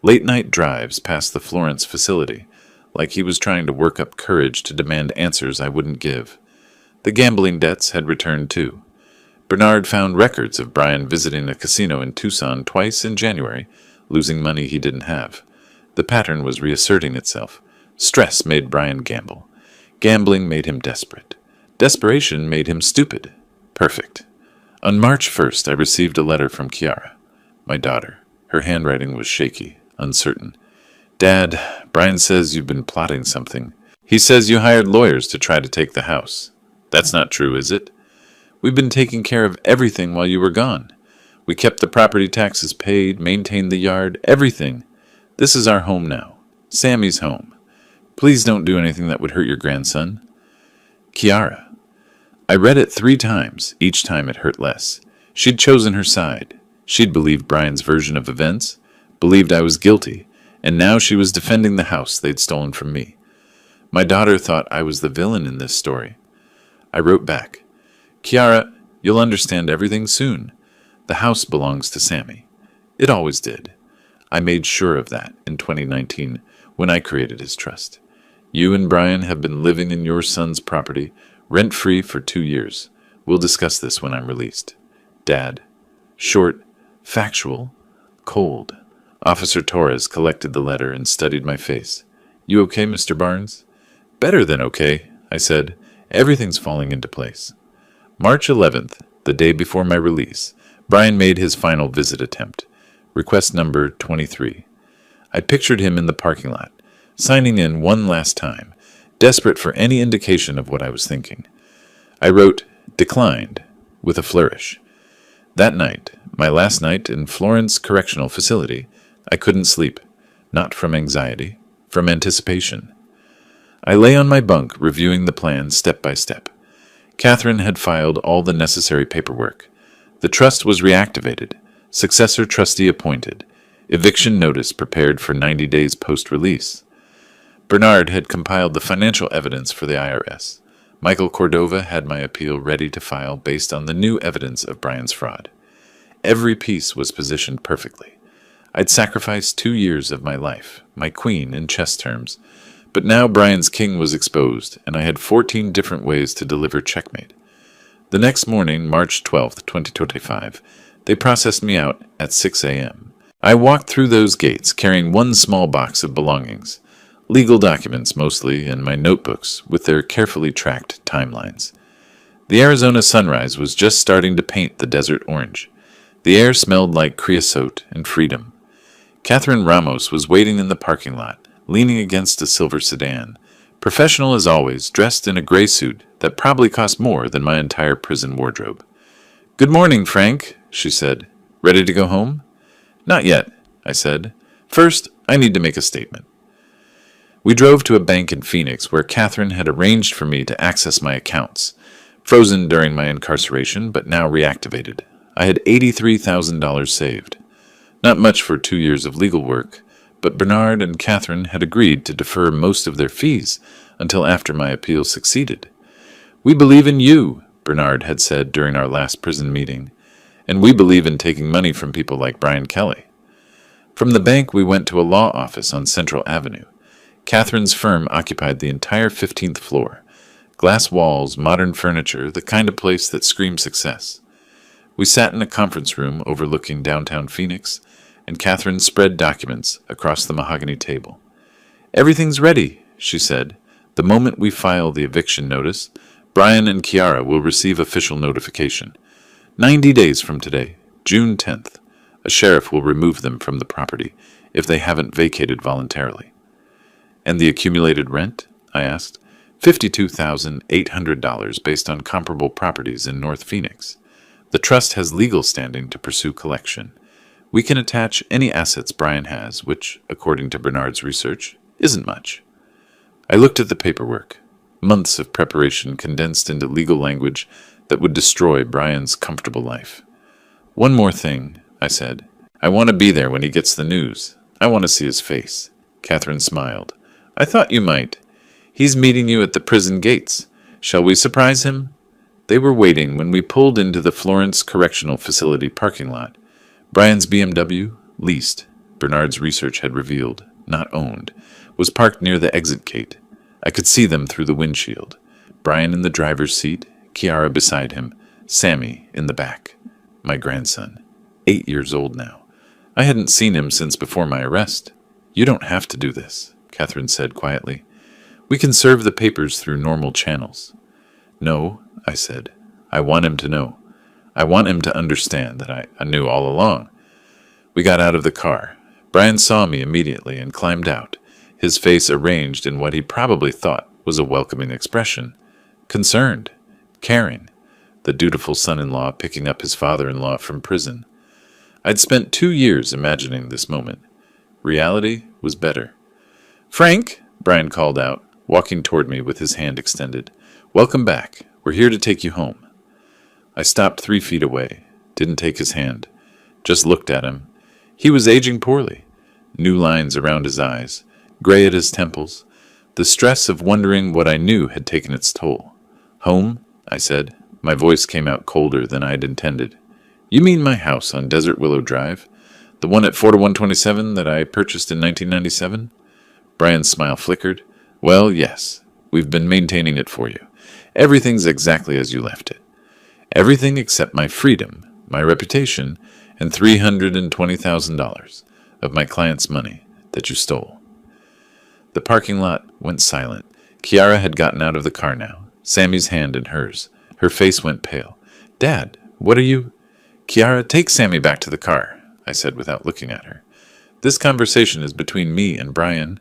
Late-night drives past the Florence facility, like he was trying to work up courage to demand answers I wouldn't give. The gambling debts had returned too. Bernard found records of Brian visiting a casino in Tucson twice in January, losing money he didn't have. The pattern was reasserting itself. Stress made Brian gamble. Gambling made him desperate. Desperation made him stupid. Perfect. On March 1st, I received a letter from Kiara, my daughter. Her handwriting was shaky, uncertain. Dad, Brian says you've been plotting something. He says you hired lawyers to try to take the house. That's not true, is it? We've been taking care of everything while you were gone. We kept the property taxes paid, maintained the yard, everything. This is our home now. Sammy's home. Please don't do anything that would hurt your grandson. Kiara. I read it 3 times. Each time it hurt less. She'd chosen her side. She'd believed Brian's version of events, believed I was guilty, and now she was defending the house they'd stolen from me. My daughter thought I was the villain in this story. I wrote back, Kiara, you'll understand everything soon. The house belongs to Sammy. It always did. I made sure of that in 2019 when I created his trust. You and Brian have been living in your son's property, rent-free for 2 years. We'll discuss this when I'm released. Dad. Short, factual, cold. Officer Torres collected the letter and studied my face. You okay, Mr. Barnes? Better than okay, I said. Everything's falling into place. March 11th, the day before my release, Brian made his final visit attempt. Request number 23. I pictured him in the parking lot, signing in one last time, desperate for any indication of what I was thinking. I wrote, declined, with a flourish. That night, my last night in Florence Correctional Facility, I couldn't sleep, not from anxiety, from anticipation. I lay on my bunk reviewing the plan step by step. Catherine had filed all the necessary paperwork. The trust was reactivated, successor trustee appointed, eviction notice prepared for 90 days post-release. Bernard had compiled the financial evidence for the IRS. Michael Cordova had my appeal ready to file based on the new evidence of Brian's fraud. Every piece was positioned perfectly. I'd sacrificed 2 years of my life, my queen in chess terms, but now Brian's king was exposed, and I had 14 different ways to deliver checkmate. The next morning, March 12th, 2025, they processed me out at 6 a.m. I walked through those gates carrying one small box of belongings, legal documents mostly, and my notebooks with their carefully tracked timelines. The Arizona sunrise was just starting to paint the desert orange. The air smelled like creosote and freedom. Catherine Ramos was waiting in the parking lot, leaning against a silver sedan, professional as always, dressed in a gray suit that probably cost more than my entire prison wardrobe. "Good morning, Frank," she said. "Ready to go home?" "Not yet," I said. "First, I need to make a statement." We drove to a bank in Phoenix where Catherine had arranged for me to access my accounts, frozen during my incarceration but now reactivated. I had $83,000 saved. Not much for 2 years of legal work, but Bernard and Catherine had agreed to defer most of their fees until after my appeal succeeded. "We believe in you," Bernard had said during our last prison meeting, "and we believe in taking money from people like Brian Kelly." From the bank, we went to a law office on Central Avenue. Catherine's firm occupied the entire 15th floor. Glass walls, modern furniture, the kind of place that screamed success. We sat in a conference room overlooking downtown Phoenix, and Catherine spread documents across the mahogany table. "Everything's ready," she said. "The moment we file the eviction notice, Brian and Kiara will receive official notification. 90 days from today, June 10th, a sheriff will remove them from the property if they haven't vacated voluntarily." "And the accumulated rent?" I asked. $52,800 based on comparable properties in North Phoenix. The trust has legal standing to pursue collection. We can attach any assets Brian has, which, according to Bernard's research, isn't much. I looked at the paperwork. Months of preparation condensed into legal language that would destroy Brian's comfortable life. "One more thing," I said. "I want to be there when he gets the news. I want to see his face." Catherine smiled. "I thought you might. He's meeting you at the prison gates. Shall we surprise him?" They were waiting when we pulled into the Florence Correctional Facility parking lot. Brian's BMW, leased, Bernard's research had revealed, not owned, was parked near the exit gate. I could see them through the windshield. Brian in the driver's seat, Kiara beside him, Sammy in the back. My grandson. 8 years old now. I hadn't seen him since before my arrest. You don't have to do this, Catherine said quietly. We can serve the papers through normal channels. No, I said. I want him to know. I want him to understand that I knew all along. We got out of the car. Brian saw me immediately and climbed out, his face arranged in what he probably thought was a welcoming expression. Concerned. Caring. The dutiful son-in-law picking up his father-in-law from prison. I'd spent 2 years imagining this moment. Reality was better. Frank, Brian called out, walking toward me with his hand extended. Welcome back. We're here to take you home. I stopped 3 feet away, didn't take his hand, just looked at him. He was aging poorly. New lines around his eyes, gray at his temples. The stress of wondering what I knew had taken its toll. Home, I said. My voice came out colder than I'd intended. You mean my house on Desert Willow Drive? The one at 4127 that I purchased in 1997? Brian's smile flickered. Well, yes. We've been maintaining it for you. Everything's exactly as you left it. Everything except my freedom, my reputation, and $320,000 of my client's money that you stole. The parking lot went silent. Kiara had gotten out of the car now, Sammy's hand in hers. Her face went pale. Dad, what are you... Kiara, take Sammy back to the car, I said without looking at her. This conversation is between me and Brian.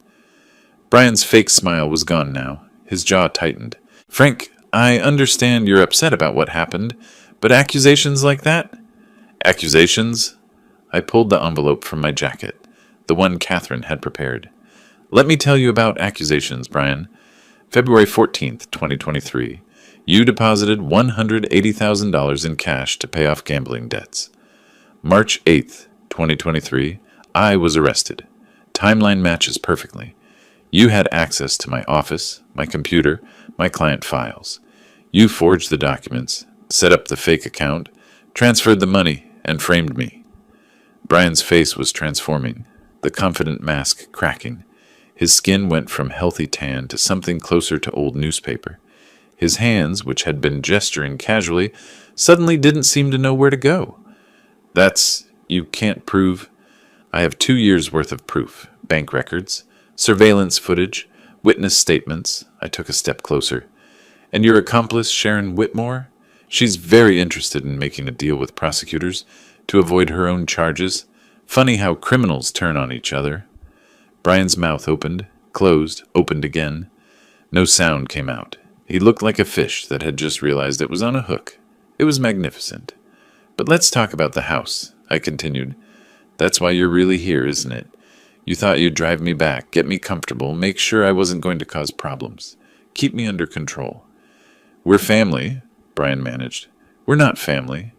Brian's fake smile was gone now. His jaw tightened. Frank, I understand you're upset about what happened, but accusations like that? Accusations? I pulled the envelope from my jacket, the one Catherine had prepared. Let me tell you about accusations, Brian. February 14th, 2023. You deposited $180,000 in cash to pay off gambling debts. March 8th, 2023, I was arrested. Timeline matches perfectly. You had access to my office, my computer, my client files. You forged the documents, set up the fake account, transferred the money, and framed me. Brian's face was transforming, the confident mask cracking. His skin went from healthy tan to something closer to old newspaper. His hands, which had been gesturing casually, suddenly didn't seem to know where to go. You can't prove. I have 2 years' worth of proof. Bank records, surveillance footage, witness statements. I took a step closer. And your accomplice, Sharon Whitmore? She's very interested in making a deal with prosecutors to avoid her own charges. Funny how criminals turn on each other. Brian's mouth opened, closed, opened again. No sound came out. He looked like a fish that had just realized it was on a hook. It was magnificent. But let's talk about the house, I continued. That's why you're really here, isn't it? You thought you'd drive me back, get me comfortable, make sure I wasn't going to cause problems. Keep me under control. We're family, Brian managed. We're not family.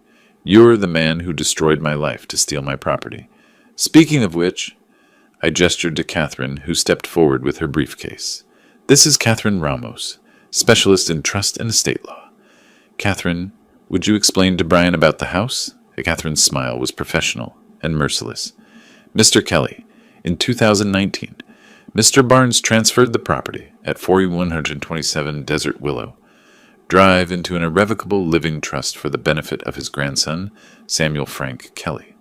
You're the man who destroyed my life to steal my property. Speaking of which, I gestured to Catherine, who stepped forward with her briefcase. This is Catherine Ramos, specialist in trust and estate law. Catherine, would you explain to Brian about the house? Catherine's smile was professional and merciless. Mr. Kelly, in 2019, Mr. Barnes transferred the property at 4127 Desert Willow Drive into an irrevocable living trust for the benefit of his grandson, Samuel Frank Kelly.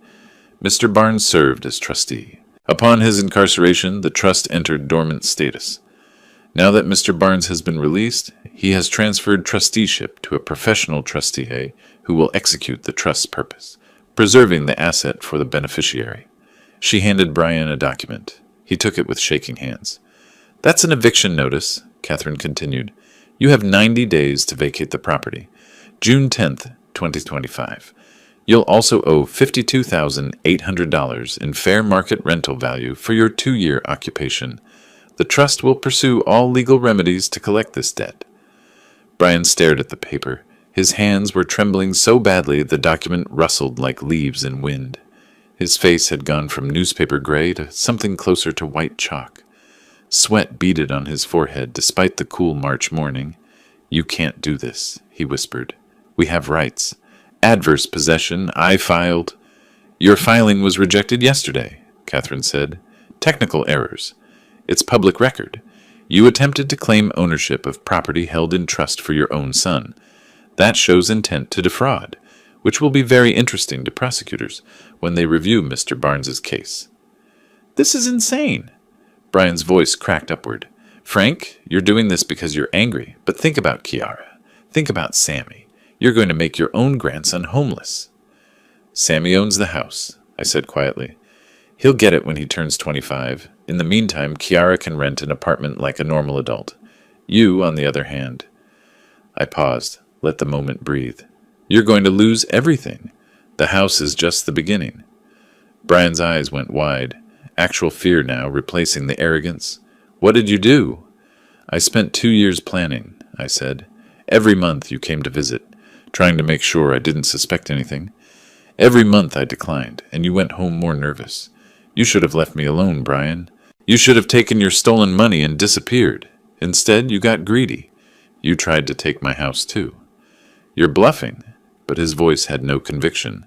Mr. Barnes served as trustee. Upon his incarceration, the trust entered dormant status. Now that Mr. Barnes has been released, he has transferred trusteeship to a professional trustee who will execute the trust's purpose, preserving the asset for the beneficiary. She handed Brian a document. He took it with shaking hands. That's an eviction notice, Catherine continued. You have 90 days to vacate the property. June 10th, 2025. You'll also owe $52,800 in fair market rental value for your 2-year occupation. The trust will pursue all legal remedies to collect this debt. Brian stared at the paper. His hands were trembling so badly the document rustled like leaves in wind. His face had gone from newspaper gray to something closer to white chalk. Sweat beaded on his forehead despite the cool March morning. You can't do this, he whispered. We have rights. Adverse possession, I filed. Your filing was rejected yesterday, Catherine said. Technical errors. It's public record. You attempted to claim ownership of property held in trust for your own son. That shows intent to defraud, which will be very interesting to prosecutors when they review Mr. Barnes's case. This is insane. Brian's voice cracked upward. Frank, you're doing this because you're angry, but think about Kiara. Think about Sammy. You're going to make your own grandson homeless. Sammy owns the house, I said quietly. He'll get it when he turns 25. In the meantime, Kiara can rent an apartment like a normal adult. You, on the other hand. I paused, let the moment breathe. You're going to lose everything. The house is just the beginning. Brian's eyes went wide, actual fear now replacing the arrogance. What did you do? I spent 2 years planning, I said. Every month you came to visit, trying to make sure I didn't suspect anything. Every month I declined, and you went home more nervous. You should have left me alone, Brian. You should have taken your stolen money and disappeared. Instead, you got greedy. You tried to take my house, too. You're bluffing, but his voice had no conviction.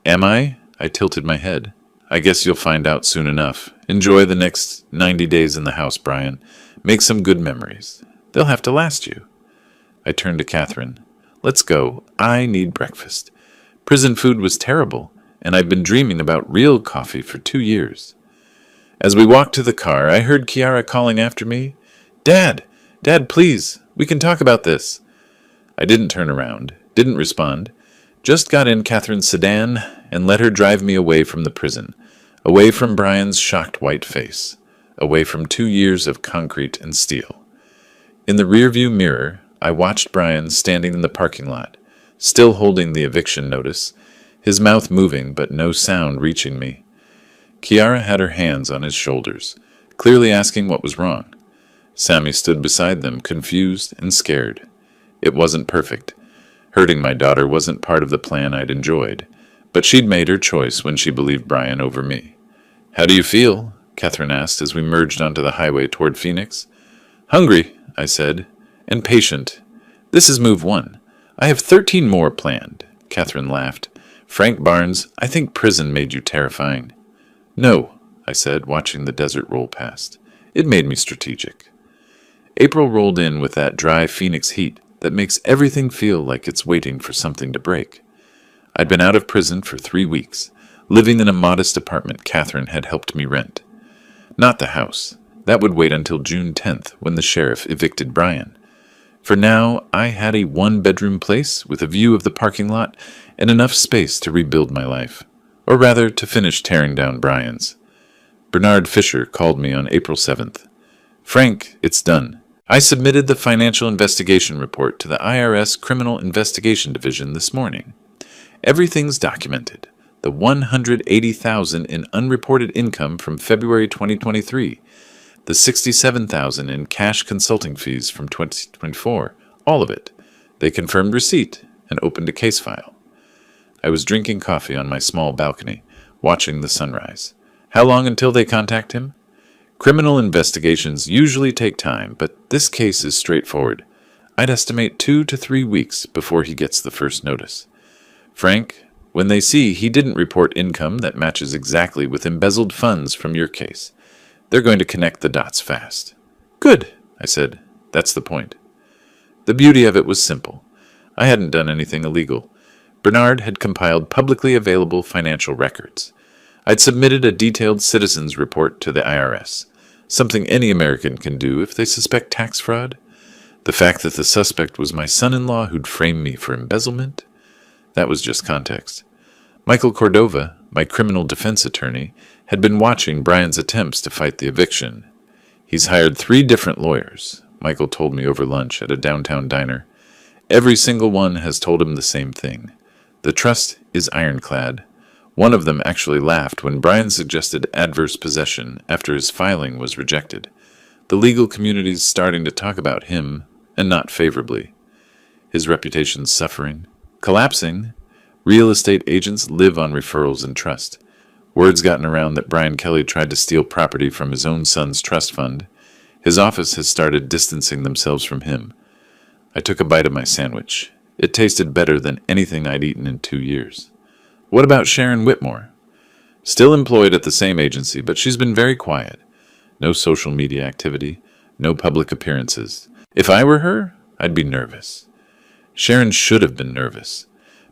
Am I? I tilted my head. I guess you'll find out soon enough. Enjoy the next 90 days in the house, Brian. Make some good memories. They'll have to last you. I turned to Catherine. Let's go. I need breakfast. Prison food was terrible, and I've been dreaming about real coffee for 2 years. As we walked to the car, I heard Kiara calling after me. Dad! Dad, please! We can talk about this. I didn't turn around, didn't respond, just got in Catherine's sedan and let her drive me away from the prison, away from Brian's shocked white face, away from 2 years of concrete and steel. In the rearview mirror, I watched Brian standing in the parking lot, still holding the eviction notice, his mouth moving but no sound reaching me. Kiara had her hands on his shoulders, clearly asking what was wrong. Sammy stood beside them, confused and scared. It wasn't perfect. Hurting my daughter wasn't part of the plan I'd enjoyed, but she'd made her choice when she believed Brian over me. How do you feel? Catherine asked as we merged onto the highway toward Phoenix. Hungry, I said, and patient. This is move 1. I have 13 more planned. Catherine laughed. Frank Barnes, I think prison made you terrifying. No, I said, watching the desert roll past. It made me strategic. April rolled in with that dry Phoenix heat that makes everything feel like it's waiting for something to break. I'd been out of prison for 3 weeks, living in a modest apartment Catherine had helped me rent. Not the house. That would wait until June 10th when the sheriff evicted Brian. For now, I had a 1-bedroom place with a view of the parking lot and enough space to rebuild my life, or rather to finish tearing down Brian's. Bernard Fisher called me on April 7th. Frank, it's done. I submitted the financial investigation report to the IRS Criminal Investigation Division this morning. Everything's documented. The $180,000 in unreported income from February 2023, the $67,000 in cash consulting fees from 2024, all of it. They confirmed receipt and opened a case file. I was drinking coffee on my small balcony, watching the sunrise. How long until they contact him? Criminal investigations usually take time, but this case is straightforward. I'd estimate 2 to 3 weeks before he gets the first notice. Frank, when they see he didn't report income that matches exactly with embezzled funds from your case, they're going to connect the dots fast. Good, I said. That's the point. The beauty of it was simple. I hadn't done anything illegal. Bernard had compiled publicly available financial records. I'd submitted a detailed citizen's report to the IRS, something any American can do if they suspect tax fraud. The fact that the suspect was my son-in-law who'd framed me for embezzlement, that was just context. Michael Cordova, my criminal defense attorney, had been watching Brian's attempts to fight the eviction. He's hired 3 different lawyers, Michael told me over lunch at a downtown diner. Every single one has told him the same thing. The trust is ironclad. One of them actually laughed when Brian suggested adverse possession after his filing was rejected. The legal community's starting to talk about him, and not favorably. His reputation's suffering, collapsing. Real estate agents live on referrals and trust. Word's gotten around that Brian Kelly tried to steal property from his own son's trust fund. His office has started distancing themselves from him. I took a bite of my sandwich. It tasted better than anything I'd eaten in 2 years. What about Sharon Whitmore? Still employed at the same agency, but she's been very quiet. No social media activity, no public appearances. If I were her, I'd be nervous. Sharon should have been nervous.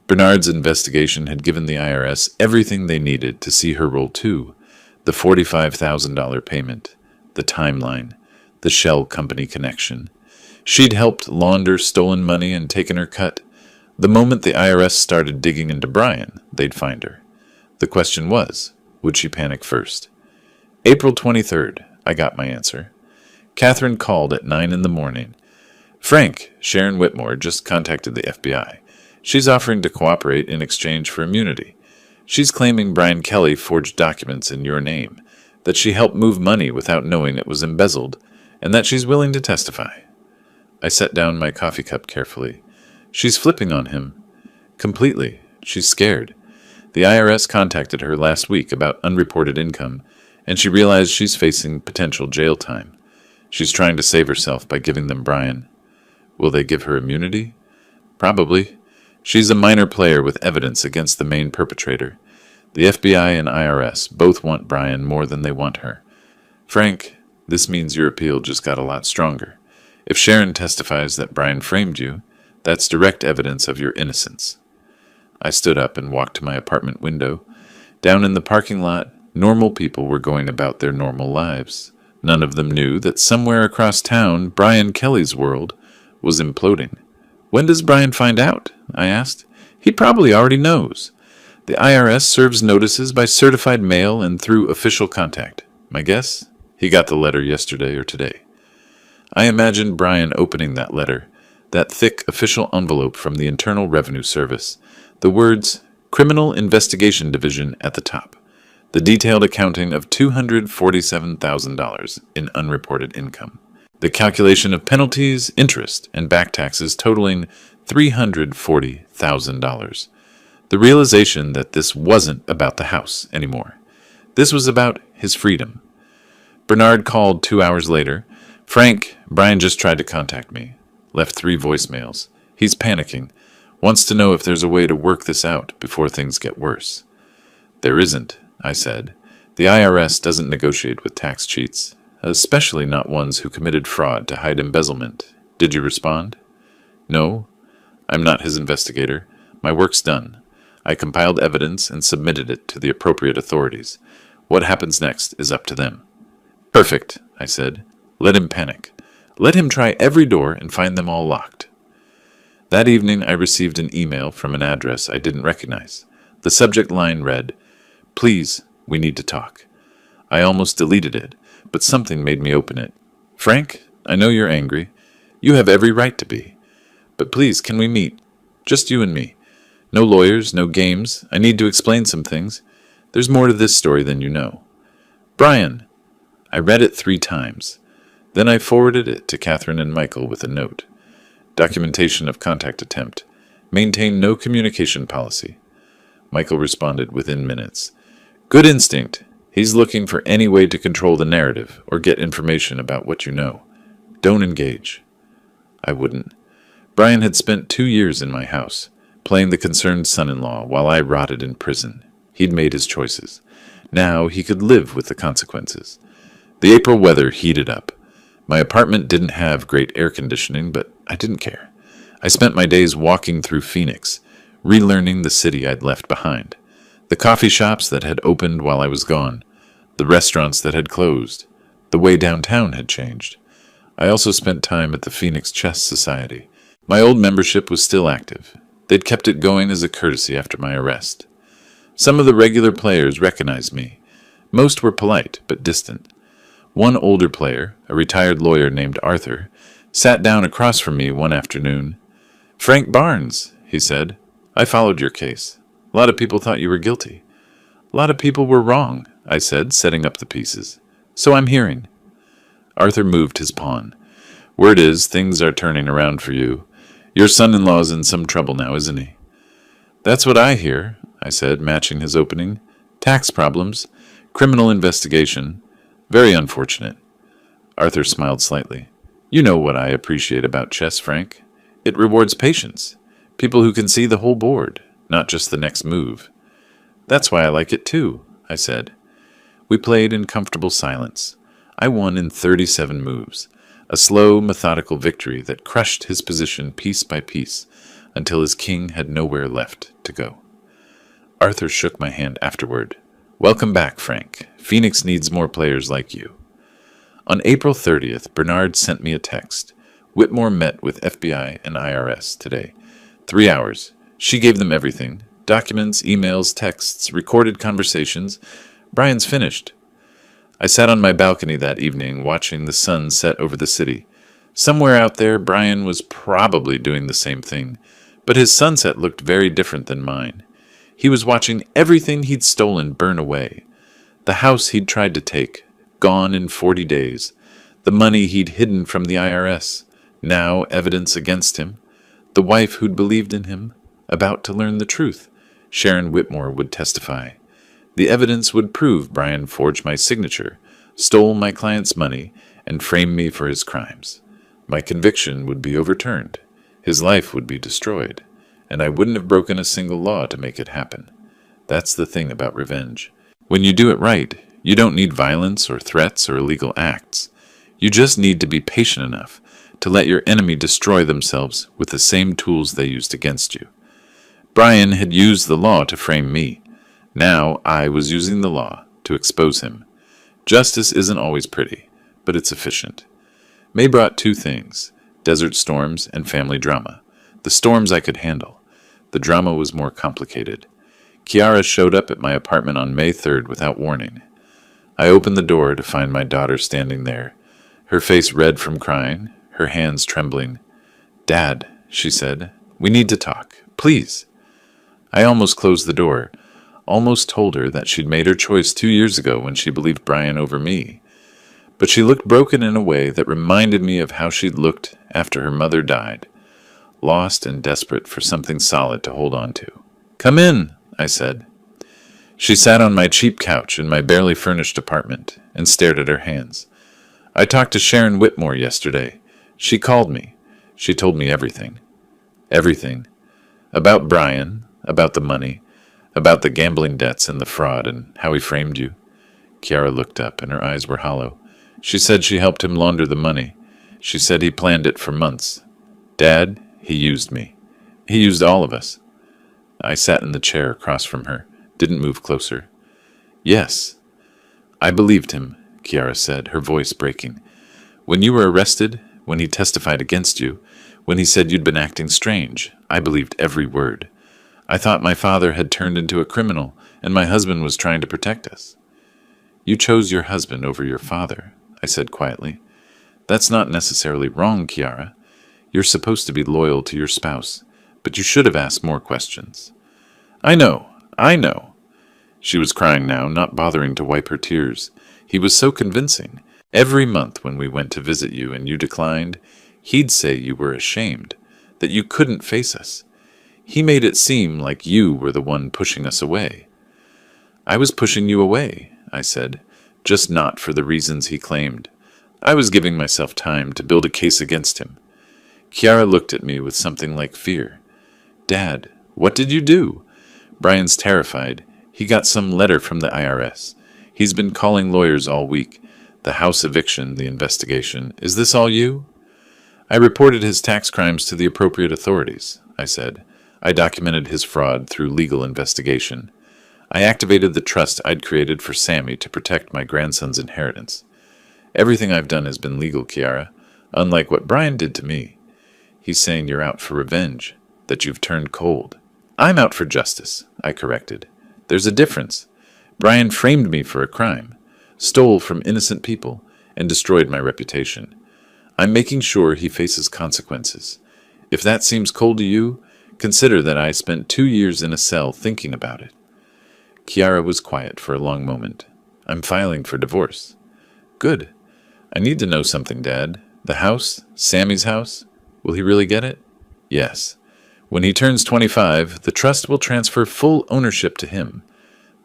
Bernard's investigation had given the IRS everything they needed to see her role too. The $45,000 payment, the timeline, the shell company connection. She'd helped launder stolen money and taken her cut. The moment the IRS started digging into Brian, they'd find her. The question was, would she panic first? April 23rd, I got my answer. Catherine called at 9 in the morning. Frank, Sharon Whitmore, just contacted the FBI. She's offering to cooperate in exchange for immunity. She's claiming Brian Kelly forged documents in your name, that she helped move money without knowing it was embezzled, and that she's willing to testify. I set down my coffee cup carefully. She's flipping on him. Completely. She's scared. The IRS contacted her last week about unreported income, and she realized she's facing potential jail time. She's trying to save herself by giving them Brian. Will they give her immunity? Probably. She's a minor player with evidence against the main perpetrator. The FBI and IRS both want Brian more than they want her. Frank, this means your appeal just got a lot stronger. If Sharon testifies that Brian framed you, that's direct evidence of your innocence. I stood up and walked to my apartment window. Down in the parking lot, normal people were going about their normal lives. None of them knew that somewhere across town, Brian Kelly's world was imploding. When does Brian find out? I asked. He probably already knows. The IRS serves notices by certified mail and through official contact. My guess? He got the letter yesterday or today. I imagined Brian opening that letter, that thick official envelope from the Internal Revenue Service, the words Criminal Investigation Division at the top, the detailed accounting of $247,000 in unreported income, the calculation of penalties, interest, and back taxes totaling $340,000, the realization that this wasn't about the house anymore. This was about his freedom. Bernard called 2 hours later. Frank, Brian just tried to contact me. Left 3 voicemails. He's panicking. Wants to know if there's a way to work this out before things get worse. There isn't, I said. The IRS doesn't negotiate with tax cheats, especially not ones who committed fraud to hide embezzlement. Did you respond? No. I'm not his investigator. My work's done. I compiled evidence and submitted it to the appropriate authorities. What happens next is up to them. Perfect, I said. Let him panic. Let him try every door and find them all locked. That evening I received an email from an address I didn't recognize. The subject line read, "Please, we need to talk." I almost deleted it, but something made me open it. Frank, I know you're angry. You have every right to be. But please, can we meet? Just you and me. No lawyers, no games. I need to explain some things. There's more to this story than you know. Brian. I read it 3 times. Then I forwarded it to Catherine and Michael with a note. Documentation of contact attempt. Maintain no communication policy. Michael responded within minutes. Good instinct. He's looking for any way to control the narrative or get information about what you know. Don't engage. I wouldn't. Brian had spent 2 years in my house, playing the concerned son-in-law while I rotted in prison. He'd made his choices. Now he could live with the consequences. The April weather heated up. My apartment didn't have great air conditioning, but I didn't care. I spent my days walking through Phoenix, relearning the city I'd left behind. The coffee shops that had opened while I was gone, the restaurants that had closed, the way downtown had changed. I also spent time at the Phoenix Chess Society. My old membership was still active. They'd kept it going as a courtesy after my arrest. Some of the regular players recognized me. Most were polite, but distant. One older player, a retired lawyer named Arthur, sat down across from me one afternoon. "Frank Barnes," he said, "I followed your case. A lot of people thought you were guilty." "A lot of people were wrong," I said, setting up the pieces. "So I'm hearing." Arthur moved his pawn. "Word is, things are turning around for you. Your son-in-law's in some trouble now, isn't he?" "That's what I hear," I said, matching his opening. "Tax problems, criminal investigation. Very unfortunate." Arthur smiled slightly. "You know what I appreciate about chess, Frank. It rewards patience. People who can see the whole board, not just the next move." "That's why I like it too," I said. We played in comfortable silence. I won in 37 moves, a slow, methodical victory that crushed his position piece by piece. until his king had nowhere left to go. Arthur shook my hand afterward. Welcome back, Frank. Phoenix needs more players like you. On April 30th, Bernard sent me a text. Whitmore met with FBI and IRS today. 3 hours. She gave them everything. Documents, emails, texts, recorded conversations. Brian's finished. I sat on my balcony that evening, watching the sun set over the city. Somewhere out there, Brian was probably doing the same thing, but his sunset looked very different than mine. He was watching everything he'd stolen burn away. The house he'd tried to take, gone in 40 days. The money he'd hidden from the IRS, now evidence against him. The wife who'd believed in him, about to learn the truth. Sharon Whitmore would testify. The evidence would prove Brian forged my signature, stole my client's money, and framed me for his crimes. My conviction would be overturned. His life would be destroyed. And I wouldn't have broken a single law to make it happen. That's the thing about revenge. When you do it right, you don't need violence or threats or illegal acts. You just need to be patient enough to let your enemy destroy themselves with the same tools they used against you. Brian had used the law to frame me. Now I was using the law to expose him. Justice isn't always pretty, but it's efficient. May brought 2 things, desert storms and family drama. The storms I could handle. The drama was more complicated. Kiara showed up at my apartment on May 3rd without warning. I opened the door to find my daughter standing there, her face red from crying, her hands trembling. "Dad," she said, "we need to talk. Please." I almost closed the door, almost told her that she'd made her choice 2 years ago when she believed Brian over me. But she looked broken in a way that reminded me of how she'd looked after her mother died. Lost and desperate for something solid to hold on to. "Come in," I said. She sat on my cheap couch in my barely furnished apartment and stared at her hands. "I talked to Sharon Whitmore yesterday. She called me. She told me everything. Everything. About Brian, about the money, about the gambling debts and the fraud and how he framed you." Kiara looked up and her eyes were hollow. She said she helped him launder the money. She said he planned it for months. "Dad, he used me. He used all of us." I sat in the chair across from her, didn't move closer. "Yes, I believed him," Kiara said, her voice breaking. "When you were arrested, when he testified against you, when he said you'd been acting strange, I believed every word. I thought my father had turned into a criminal, and my husband was trying to protect us." "You chose your husband over your father," I said quietly. "That's not necessarily wrong, Kiara. You're supposed to be loyal to your spouse, but you should have asked more questions." I know. She was crying now, not bothering to wipe her tears. He was so convincing. Every month when we went to visit you and you declined, he'd say you were ashamed, that you couldn't face us. He made it seem like you were the one pushing us away. "I was pushing you away," I said, "just not for the reasons he claimed. I was giving myself time to build a case against him." Kiara looked at me with something like fear. "Dad, what did you do?" "Brian's terrified. He got some letter from the IRS. He's been calling lawyers all week. The house eviction, the investigation. Is this all you?" "I reported his tax crimes to the appropriate authorities," I said. "I documented his fraud through legal investigation. I activated the trust I'd created for Sammy to protect my grandson's inheritance. Everything I've done has been legal, Kiara, unlike what Brian did to me. He's saying you're out for revenge, that you've turned cold." "I'm out for justice," I corrected. "There's a difference. Brian framed me for a crime, stole from innocent people, and destroyed my reputation. I'm making sure he faces consequences. If that seems cold to you, consider that I spent 2 years in a cell thinking about it." Kiara was quiet for a long moment. "I'm filing for divorce." "Good. I need to know something, Dad. The house? Sammy's house? Will he really get it?" "Yes. When he turns 25, the trust will transfer full ownership to him.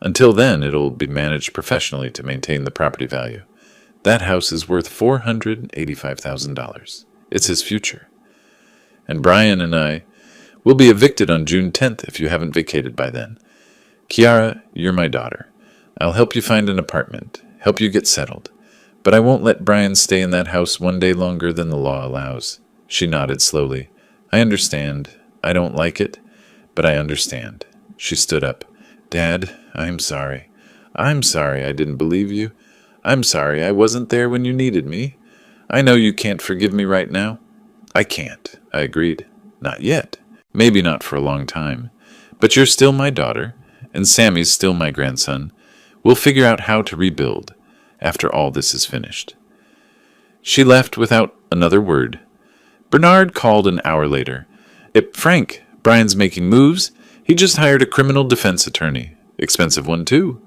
Until then, it'll be managed professionally to maintain the property value. That house is worth $485,000. It's his future. And Brian and I will be evicted on June 10th if you haven't vacated by then. Kiara, you're my daughter. I'll help you find an apartment, help you get settled. But I won't let Brian stay in that house one day longer than the law allows." She nodded slowly. "I understand. I don't like it, but I understand. She stood up. Dad, I'm sorry. I'm sorry I didn't believe you. I'm sorry I wasn't there when you needed me. I know you can't forgive me right now. I can't, I agreed. Not yet. Maybe not for a long time. But you're still my daughter, and Sammy's still my grandson. We'll figure out how to rebuild after all this is finished. She left without another word. Bernard called an hour later. Frank, Brian's making moves. He just hired a criminal defense attorney. Expensive one, too.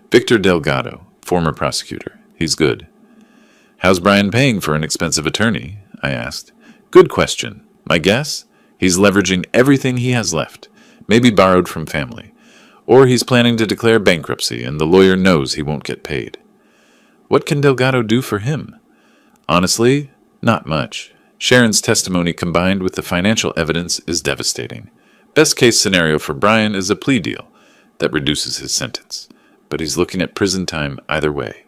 Victor Delgado, former prosecutor. He's good. How's Brian paying for an expensive attorney? I asked. Good question. My guess? He's leveraging everything he has left, maybe borrowed from family. Or he's planning to declare bankruptcy, and the lawyer knows he won't get paid. What can Delgado do for him? Honestly, not much. Sharon's testimony combined with the financial evidence is devastating. Best case scenario for Brian is a plea deal that reduces his sentence, but he's looking at prison time either way.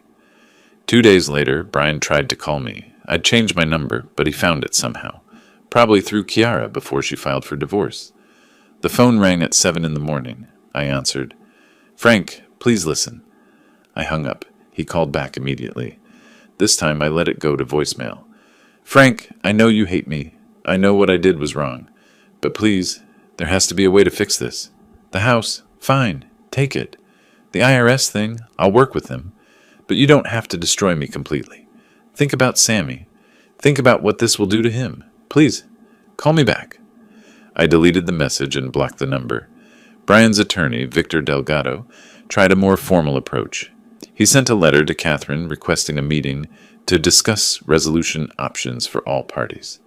2 days later, Brian tried to call me. I'd changed my number, but he found it somehow, probably through Kiara before she filed for divorce. The phone rang at 7 in the morning. I answered. Frank, please listen. I hung up. He called back immediately. This time I let it go to voicemail. Frank, I know you hate me. I know what I did was wrong. But please, there has to be a way to fix this. The house, fine, take it. The IRS thing, I'll work with them. But you don't have to destroy me completely. Think about Sammy. Think about what this will do to him. Please, call me back. I deleted the message and blocked the number. Brian's attorney, Victor Delgado, tried a more formal approach. He sent a letter to Catherine requesting a meeting to discuss resolution options for all parties.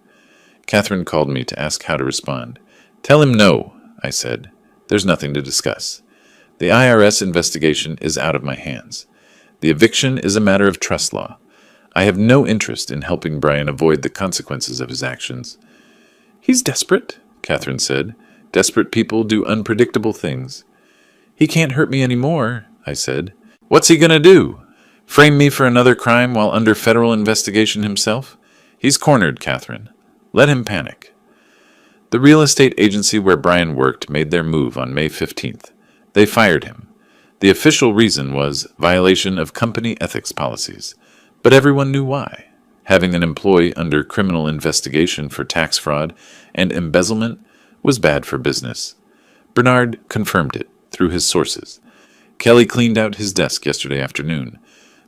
Catherine called me to ask how to respond. Tell him no, I said. There's nothing to discuss. The IRS investigation is out of my hands. The eviction is a matter of trust law. I have no interest in helping Brian avoid the consequences of his actions. He's desperate, Catherine said. Desperate people do unpredictable things. He can't hurt me anymore, I said. What's he going to do? Frame me for another crime while under federal investigation himself? He's cornered, Catherine. Let him panic. The real estate agency where Brian worked made their move on May 15th. They fired him. The official reason was violation of company ethics policies, but everyone knew why. Having an employee under criminal investigation for tax fraud and embezzlement was bad for business. Bernard confirmed it through his sources. Kelly cleaned out his desk yesterday afternoon.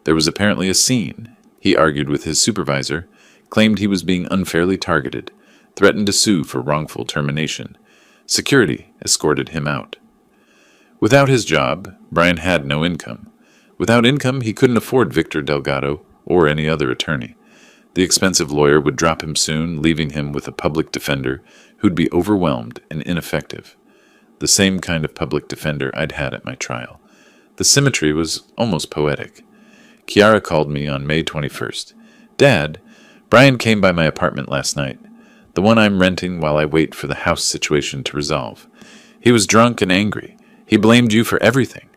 There was apparently a scene. He argued with his supervisor, claimed he was being unfairly targeted, threatened to sue for wrongful termination. Security escorted him out. Without his job, Brian had no income. Without income, he couldn't afford Victor Delgado or any other attorney. The expensive lawyer would drop him soon, leaving him with a public defender who'd be overwhelmed and ineffective. The same kind of public defender I'd had at my trial. The symmetry was almost poetic. Kiara called me on May 21st. Dad, Brian came by my apartment last night, the one I'm renting while I wait for the house situation to resolve. He was drunk and angry. He blamed you for everything.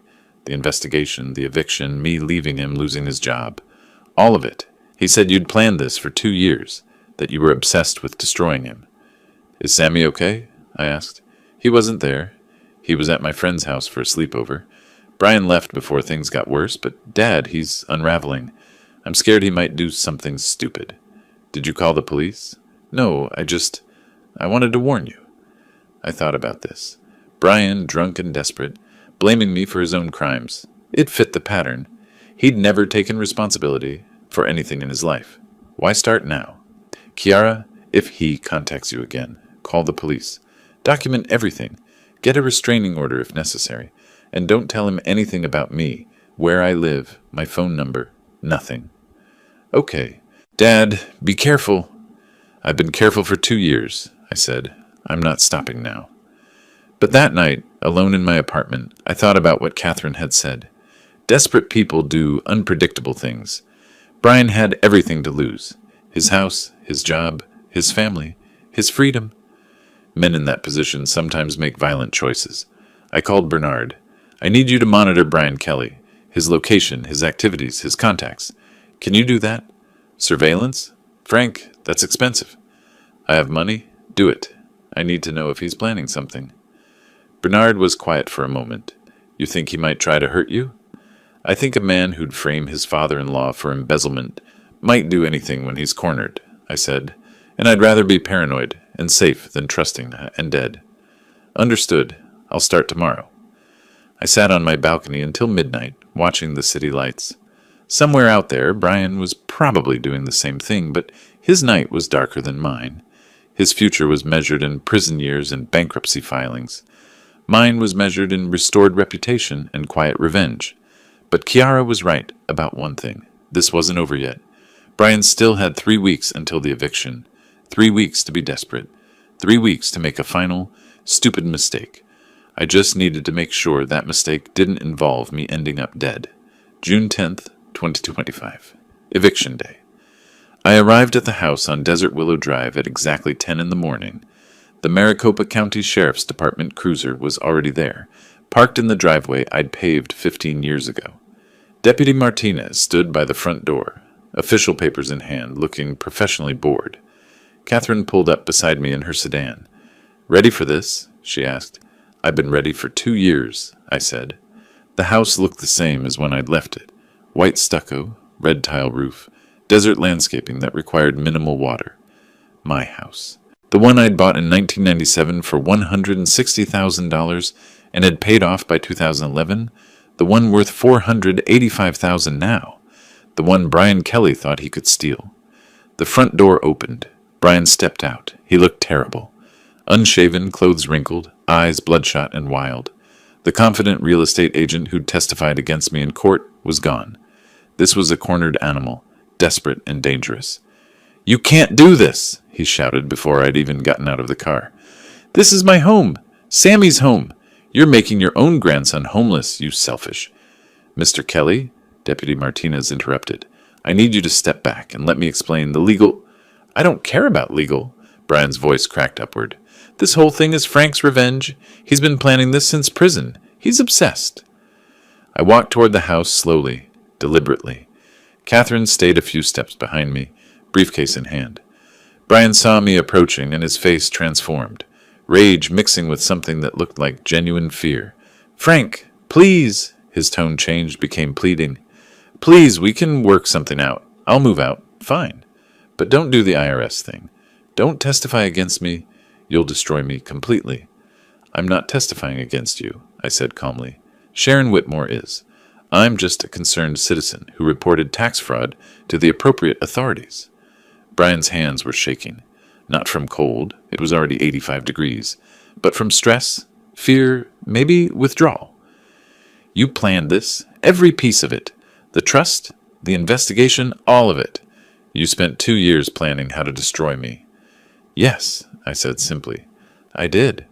The investigation, the eviction, me leaving him, losing his job. All of it. He said you'd planned this for 2 years, that you were obsessed with destroying him. Is Sammy okay? I asked. He wasn't there. He was at my friend's house for a sleepover. Brian left before things got worse, but Dad, he's unraveling. I'm scared he might do something stupid. Did you call the police? No, I wanted to warn you. I thought about this. Brian, drunk and desperate, blaming me for his own crimes. It fit the pattern. He'd never taken responsibility for anything in his life. Why start now? Kiara, if he contacts you again, call the police. Document everything. Get a restraining order if necessary. And don't tell him anything about me, where I live, my phone number, nothing. Okay. Dad, be careful. I've been careful for 2 years, I said. I'm not stopping now. But that night, alone in my apartment, I thought about what Catherine had said. Desperate people do unpredictable things. Brian had everything to lose. His house, his job, his family, his freedom. Men in that position sometimes make violent choices. I called Bernard. I need you to monitor Brian Kelly, his location, his activities, his contacts. Can you do that? Surveillance? Frank, that's expensive. I have money. Do it. I need to know if he's planning something. Bernard was quiet for a moment. You think he might try to hurt you? I think a man who'd frame his father-in-law for embezzlement might do anything when he's cornered, I said, and I'd rather be paranoid and safe than trusting and dead. Understood. I'll start tomorrow. I sat on my balcony until midnight, watching the city lights. Somewhere out there, Brian was probably doing the same thing, but his night was darker than mine. His future was measured in prison years and bankruptcy filings. Mine was measured in restored reputation and quiet revenge. But Kiara was right about one thing. This wasn't over yet. Brian still had 3 weeks until the eviction. 3 weeks to be desperate. 3 weeks to make a final, stupid mistake. I just needed to make sure that mistake didn't involve me ending up dead. June 10th, 2025. Eviction Day. I arrived at the house on Desert Willow Drive at exactly 10 in the morning. The Maricopa County Sheriff's Department cruiser was already there, parked in the driveway I'd paved 15 years ago. Deputy Martinez stood by the front door, official papers in hand, looking professionally bored. Catherine pulled up beside me in her sedan. "Ready for this?" she asked. "I've been ready for 2 years," I said. The house looked the same as when I'd left it. White stucco, red tile roof, desert landscaping that required minimal water. My house. The one I'd bought in 1997 for $160,000 and had paid off by 2011. The one worth $485,000 now. The one Brian Kelly thought he could steal. The front door opened. Brian stepped out. He looked terrible. Unshaven, clothes wrinkled, eyes bloodshot and wild. The confident real estate agent who'd testified against me in court was gone. This was a cornered animal, desperate and dangerous. "You can't do this," he shouted before I'd even gotten out of the car. "This is my home. Sammy's home. You're making your own grandson homeless, you selfish." "Mr. Kelly," Deputy Martinez interrupted, "I need you to step back and let me explain the legal—" "I don't care about legal." Brian's voice cracked upward. "This whole thing is Frank's revenge. He's been planning this since prison. He's obsessed." I walked toward the house slowly, deliberately. Catherine stayed a few steps behind me, briefcase in hand. Brian saw me approaching and his face transformed, rage mixing with something that looked like genuine fear. "Frank, please!" His tone changed, became pleading. "Please, we can work something out. I'll move out. Fine. But don't do the IRS thing. Don't testify against me. You'll destroy me completely." "I'm not testifying against you," I said calmly. "Sharon Whitmore is. I'm just a concerned citizen who reported tax fraud to the appropriate authorities." Brian's hands were shaking. Not from cold, it was already 85 degrees, but from stress, fear, maybe withdrawal. "You planned this, every piece of it. The trust, the investigation, all of it. You spent 2 years planning how to destroy me." "Yes," I said simply. "I did.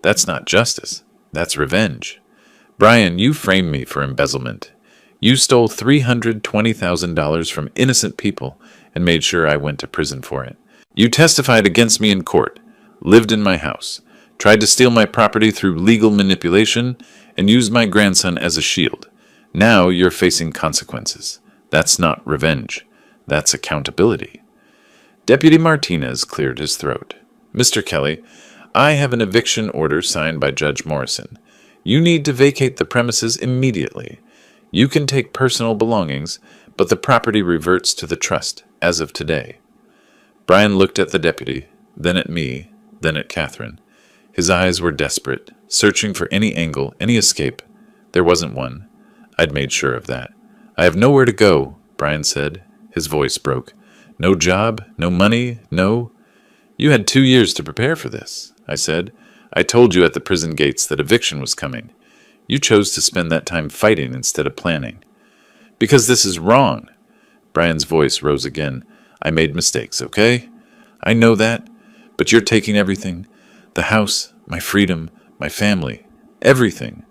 That's not justice. That's revenge. Brian, you framed me for embezzlement. You stole $320,000 from innocent people and made sure I went to prison for it. You testified against me in court, lived in my house, tried to steal my property through legal manipulation, and used my grandson as a shield. Now you're facing consequences. That's not revenge. That's accountability." Deputy Martinez cleared his throat. "Mr. Kelly, I have an eviction order signed by Judge Morrison. You need to vacate the premises immediately. You can take personal belongings, but the property reverts to the trust as of today." Brian looked at the deputy, then at me, then at Catherine. His eyes were desperate, searching for any angle, any escape. There wasn't one. I'd made sure of that. "I have nowhere to go," Brian said. His voice broke. "No job, no money, no—" "You had 2 years to prepare for this," I said. "I told you at the prison gates that eviction was coming. You chose to spend that time fighting instead of planning." "Because this is wrong." Brian's voice rose again. "I made mistakes, okay? I know that, but you're taking everything. The house, my freedom, my family, everything.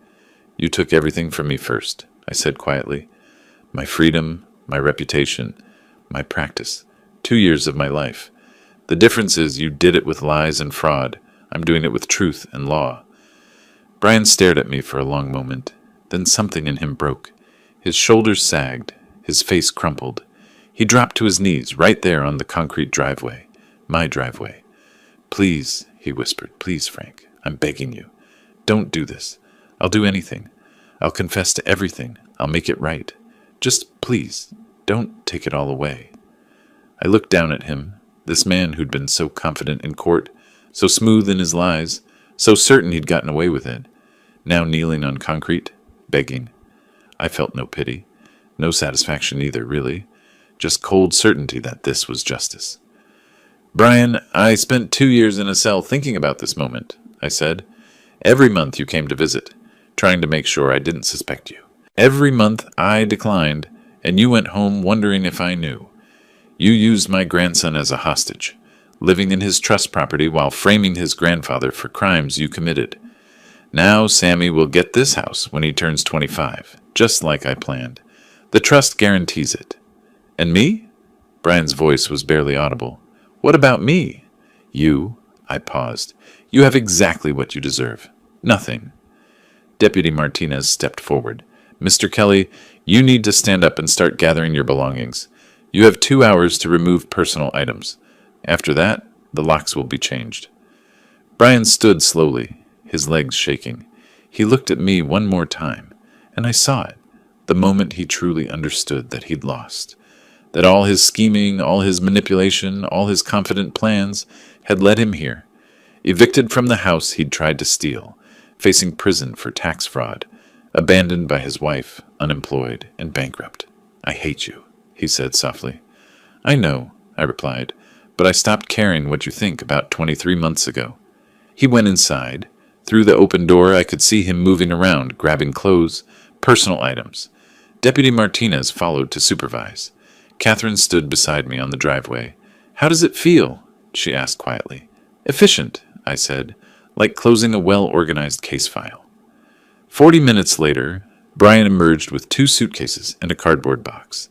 You took everything from me first," I said quietly. "My freedom, my reputation, my practice, 2 years of my life. The difference is you did it with lies and fraud. I'm doing it with truth and law." Brian stared at me for a long moment. Then something in him broke. His shoulders sagged. His face crumpled. He dropped to his knees right there on the concrete driveway. My driveway. "Please," he whispered. "Please, Frank, I'm begging you. Don't do this. I'll do anything. I'll confess to everything. I'll make it right. Just please, don't take it all away." I looked down at him, this man who'd been so confident in court, so smooth in his lies, so certain he'd gotten away with it, now kneeling on concrete, begging. I felt no pity, no satisfaction either, really, just cold certainty that this was justice. "Brian, I spent 2 years in a cell thinking about this moment," I said. "Every month you came to visit, trying to make sure I didn't suspect you. Every month I declined, and you went home wondering if I knew. You used my grandson as a hostage, living in his trust property while framing his grandfather for crimes you committed. Now Sammy will get this house when he turns 25, just like I planned. The trust guarantees it. And me?" Brian's voice was barely audible. "What about me?" "You," I paused. "You have exactly what you deserve. Nothing." Deputy Martinez stepped forward. "Mr. Kelly, you need to stand up and start gathering your belongings. You have 2 hours to remove personal items. After that, the locks will be changed." Brian stood slowly, his legs shaking. He looked at me one more time, and I saw it, the moment he truly understood that he'd lost, that all his scheming, all his manipulation, all his confident plans had led him here, evicted from the house he'd tried to steal, facing prison for tax fraud, abandoned by his wife, unemployed, and bankrupt. "I hate you," he said softly. "I know," I replied, "but I stopped caring what you think about 23 months ago." He went inside. Through the open door, I could see him moving around, grabbing clothes, personal items. Deputy Martinez followed to supervise. Catherine stood beside me on the driveway. "How does it feel?" she asked quietly. "Efficient," I said, "like closing a well-organized case file." 40 minutes later, Brian emerged with 2 suitcases and a cardboard box.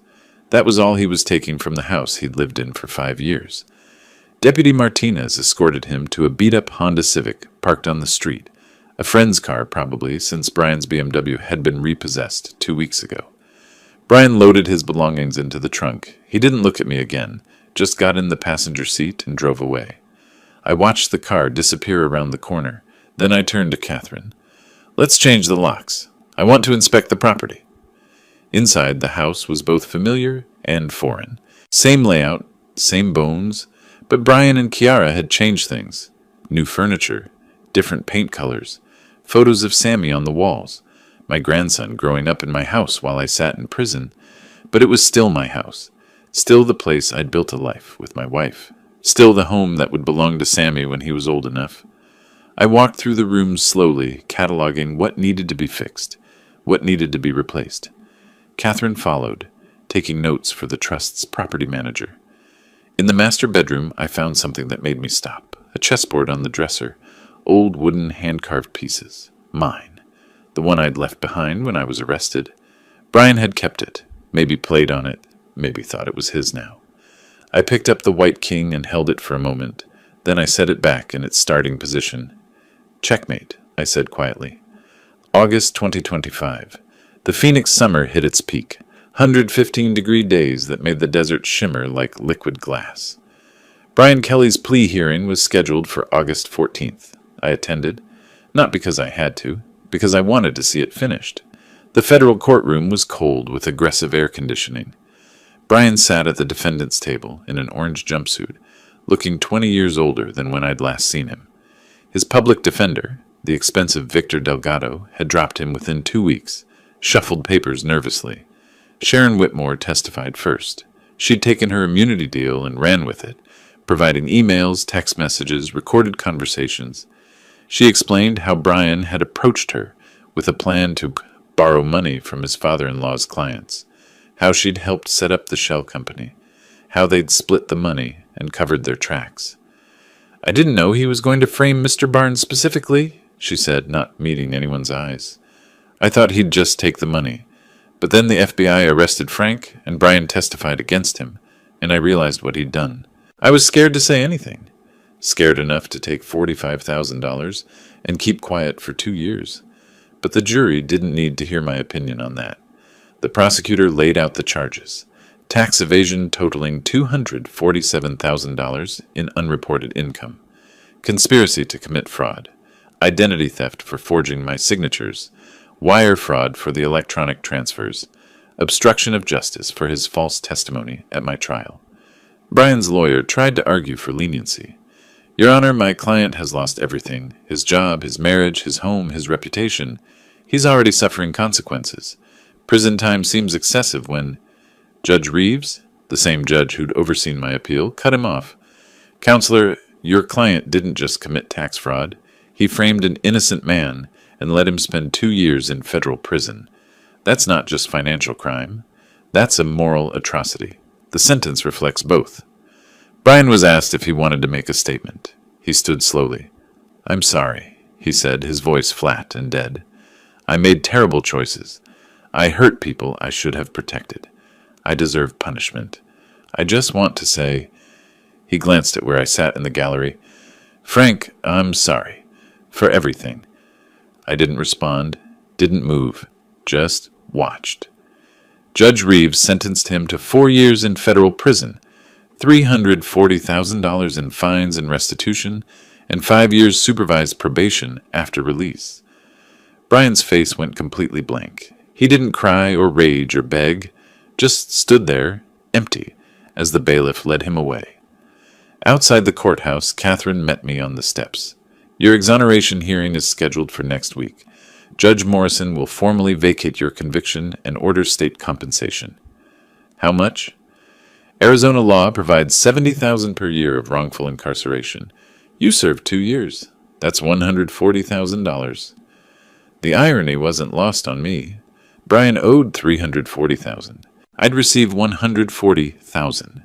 That was all he was taking from the house he'd lived in for 5 years. Deputy Martinez escorted him to a beat-up Honda Civic parked on the street, a friend's car probably, since Brian's BMW had been repossessed 2 weeks ago. Brian loaded his belongings into the trunk. He didn't look at me again, just got in the passenger seat and drove away. I watched the car disappear around the corner. Then I turned to Catherine. "Let's change the locks. I want to inspect the property." Inside, the house was both familiar and foreign. Same layout, same bones, but Brian and Kiara had changed things. New furniture, different paint colors, photos of Sammy on the walls, my grandson growing up in my house while I sat in prison. But it was still my house, still the place I'd built a life with my wife, still the home that would belong to Sammy when he was old enough. I walked through the rooms slowly, cataloging what needed to be fixed, what needed to be replaced. Catherine followed, taking notes for the trust's property manager. In the master bedroom, I found something that made me stop. A chessboard on the dresser, old wooden hand-carved pieces. Mine. The one I'd left behind when I was arrested. Brian had kept it, maybe played on it, maybe thought it was his now. I picked up the white king and held it for a moment. Then I set it back in its starting position. "Checkmate," I said quietly. August 2025. The Phoenix summer hit its peak. 115-degree days that made the desert shimmer like liquid glass. Brian Kelly's plea hearing was scheduled for August 14th. I attended, not because I had to, because I wanted to see it finished. The federal courtroom was cold with aggressive air conditioning. Brian sat at the defendant's table in an orange jumpsuit, looking 20 years older than when I'd last seen him. His public defender, the expensive Victor Delgado, had dropped him within 2 weeks, shuffled papers nervously. Sharon Whitmore testified first. She'd taken her immunity deal and ran with it, providing emails, text messages, recorded conversations. She explained how Brian had approached her with a plan to borrow money from his father-in-law's clients, how she'd helped set up the shell company, how they'd split the money and covered their tracks. "I didn't know he was going to frame Mr. Barnes specifically," she said, not meeting anyone's eyes. "I thought he'd just take the money. But then the FBI arrested Frank, and Brian testified against him, and I realized what he'd done. I was scared to say anything. Scared enough to take $45,000 and keep quiet for 2 years. But the jury didn't need to hear my opinion on that. The prosecutor laid out the charges. Tax evasion totaling $247,000 in unreported income. conspiracy to commit fraud, identity theft for forging my signatures, wire fraud for the electronic transfers, obstruction of justice for his false testimony at my trial. Brian's lawyer tried to argue for leniency. Your Honor, my client has lost everything: his job, his marriage, his home, his reputation. He's already suffering consequences. Prison time seems excessive when Judge Reeves, the same judge who'd overseen my appeal, cut him off. Counselor, your client didn't just commit tax fraud. He framed an innocent man and let him spend 2 years in federal prison. That's not just financial crime. That's a moral atrocity. The sentence reflects both. Brian was asked if he wanted to make a statement. He stood slowly. I'm sorry, he said, his voice flat and dead. I made terrible choices. I hurt people I should have protected. I deserve punishment. I just want to say... He glanced at where I sat in the gallery. Frank, I'm sorry. For everything. I didn't respond, didn't move, just watched. Judge Reeves sentenced him to 4 years in federal prison, $340,000 in fines and restitution, and 5 years supervised probation after release. Brian's face went completely blank. He didn't cry or rage or beg, just stood there, empty, as the bailiff led him away. Outside the courthouse, Catherine met me on the steps. Your exoneration hearing is scheduled for next week. Judge Morrison will formally vacate your conviction and order state compensation. How much? Arizona law provides $70,000 per year of wrongful incarceration. You served 2 years. That's $140,000. The irony wasn't lost on me. Brian owed $340,000. I'd receive $140,000.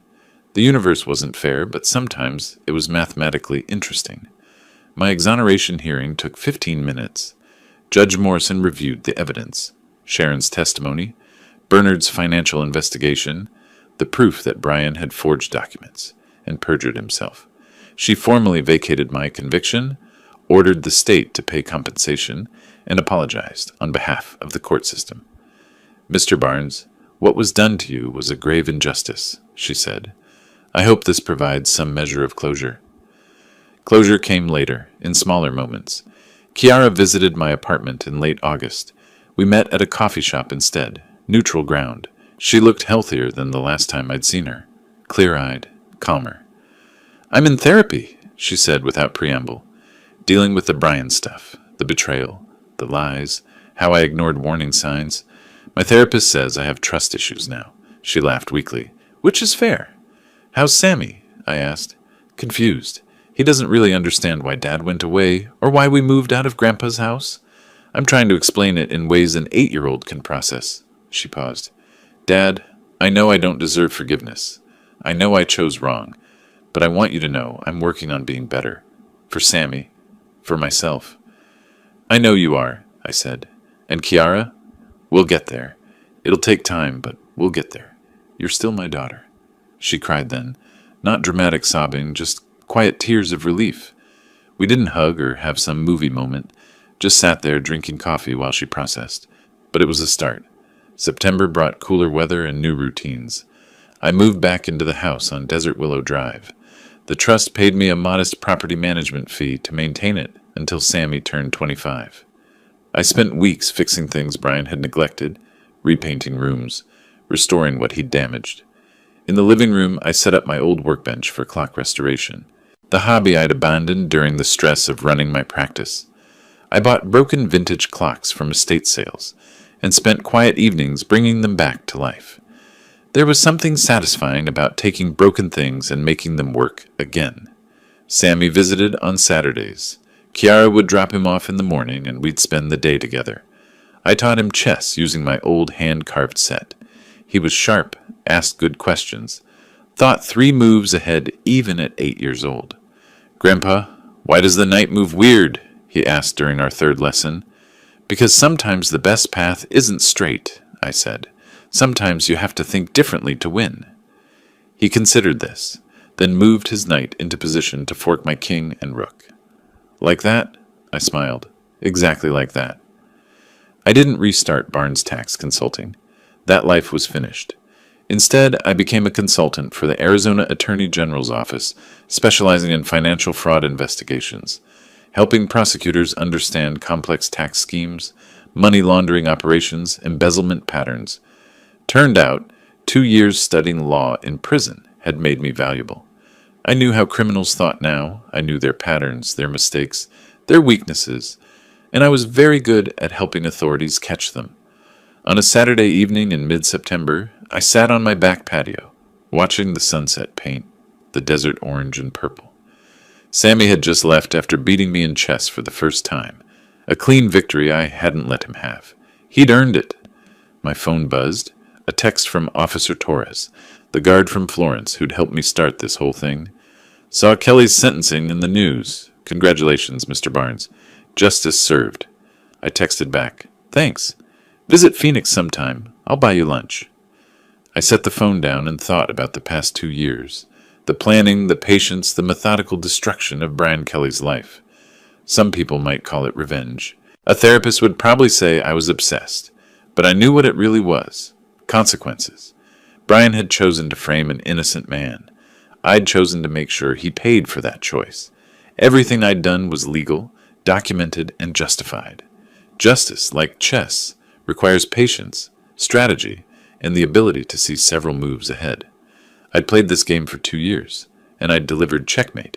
The universe wasn't fair, but sometimes it was mathematically interesting. My exoneration hearing took 15 minutes. Judge Morrison reviewed the evidence: Sharon's testimony, Bernard's financial investigation, the proof that Brian had forged documents and perjured himself. She formally vacated my conviction, ordered the state to pay compensation, and apologized on behalf of the court system. Mr. Barnes, what was done to you was a grave injustice, she said. I hope this provides some measure of closure. Closure came later, in smaller moments. Kiara visited my apartment in late August. We met at a coffee shop instead, neutral ground. She looked healthier than the last time I'd seen her, clear-eyed, calmer. I'm in therapy, she said without preamble, dealing with the Brian stuff, the betrayal, the lies, how I ignored warning signs. My therapist says I have trust issues now. She laughed weakly, which is fair. How's Sammy? I asked, confused. He doesn't really understand why Dad went away or why we moved out of Grandpa's house. I'm trying to explain it in ways an 8-year-old can process. She paused. Dad, I know I don't deserve forgiveness. I know I chose wrong, but I want you to know I'm working on being better. For Sammy. For myself. I know you are, I said. And Kiara? We'll get there. It'll take time, but we'll get there. You're still my daughter. She cried then, not dramatic sobbing, just quiet tears of relief. We didn't hug or have some movie moment, just sat there drinking coffee while she processed. But it was a start. September brought cooler weather and new routines. I moved back into the house on Desert Willow Drive. The trust paid me a modest property management fee to maintain it until Sammy turned 25. I spent weeks fixing things Brian had neglected, repainting rooms, restoring what he'd damaged. In the living room, I set up my old workbench for clock restoration, the hobby I'd abandoned during the stress of running my practice. I bought broken vintage clocks from estate sales and spent quiet evenings bringing them back to life. There was something satisfying about taking broken things and making them work again. Sammy visited on Saturdays. Kiara would drop him off in the morning and we'd spend the day together. I taught him chess using my old hand-carved set. He was sharp, asked good questions, thought 3 moves ahead even at 8 years old. Grandpa, why does the knight move weird? He asked during our 3rd lesson. Because sometimes the best path isn't straight, I said. Sometimes you have to think differently to win. He considered this, then moved his knight into position to fork my king and rook. Like that? I smiled. Exactly like that. I didn't restart Barnes Tax Consulting. That life was finished. Instead, I became a consultant for the Arizona Attorney General's office, specializing in financial fraud investigations, helping prosecutors understand complex tax schemes, money laundering operations, embezzlement patterns. Turned out, 2 years studying law in prison had made me valuable. I knew how criminals thought now, I knew their patterns, their mistakes, their weaknesses, and I was very good at helping authorities catch them. On a Saturday evening in mid-September, I sat on my back patio, watching the sunset paint the desert orange and purple. Sammy had just left after beating me in chess for the first time, a clean victory I hadn't let him have. He'd earned it. My phone buzzed, a text from Officer Torres, the guard from Florence who'd helped me start this whole thing. Saw Kelly's sentencing in the news. Congratulations, Mr. Barnes. Justice served. I texted back, thanks. Visit Phoenix sometime. I'll buy you lunch. I set the phone down and thought about the past 2 years. The planning, the patience, the methodical destruction of Brian Kelly's life. Some people might call it revenge. A therapist would probably say I was obsessed. But I knew what it really was. Consequences. Brian had chosen to frame an innocent man. I'd chosen to make sure he paid for that choice. Everything I'd done was legal, documented, and justified. Justice, like chess, requires patience, strategy, and the ability to see several moves ahead. I'd played this game for 2 years, and I'd delivered checkmate.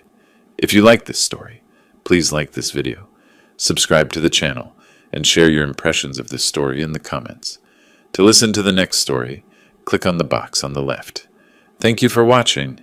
If you like this story, please like this video, subscribe to the channel, and share your impressions of this story in the comments. To listen to the next story, click on the box on the left. Thank you for watching,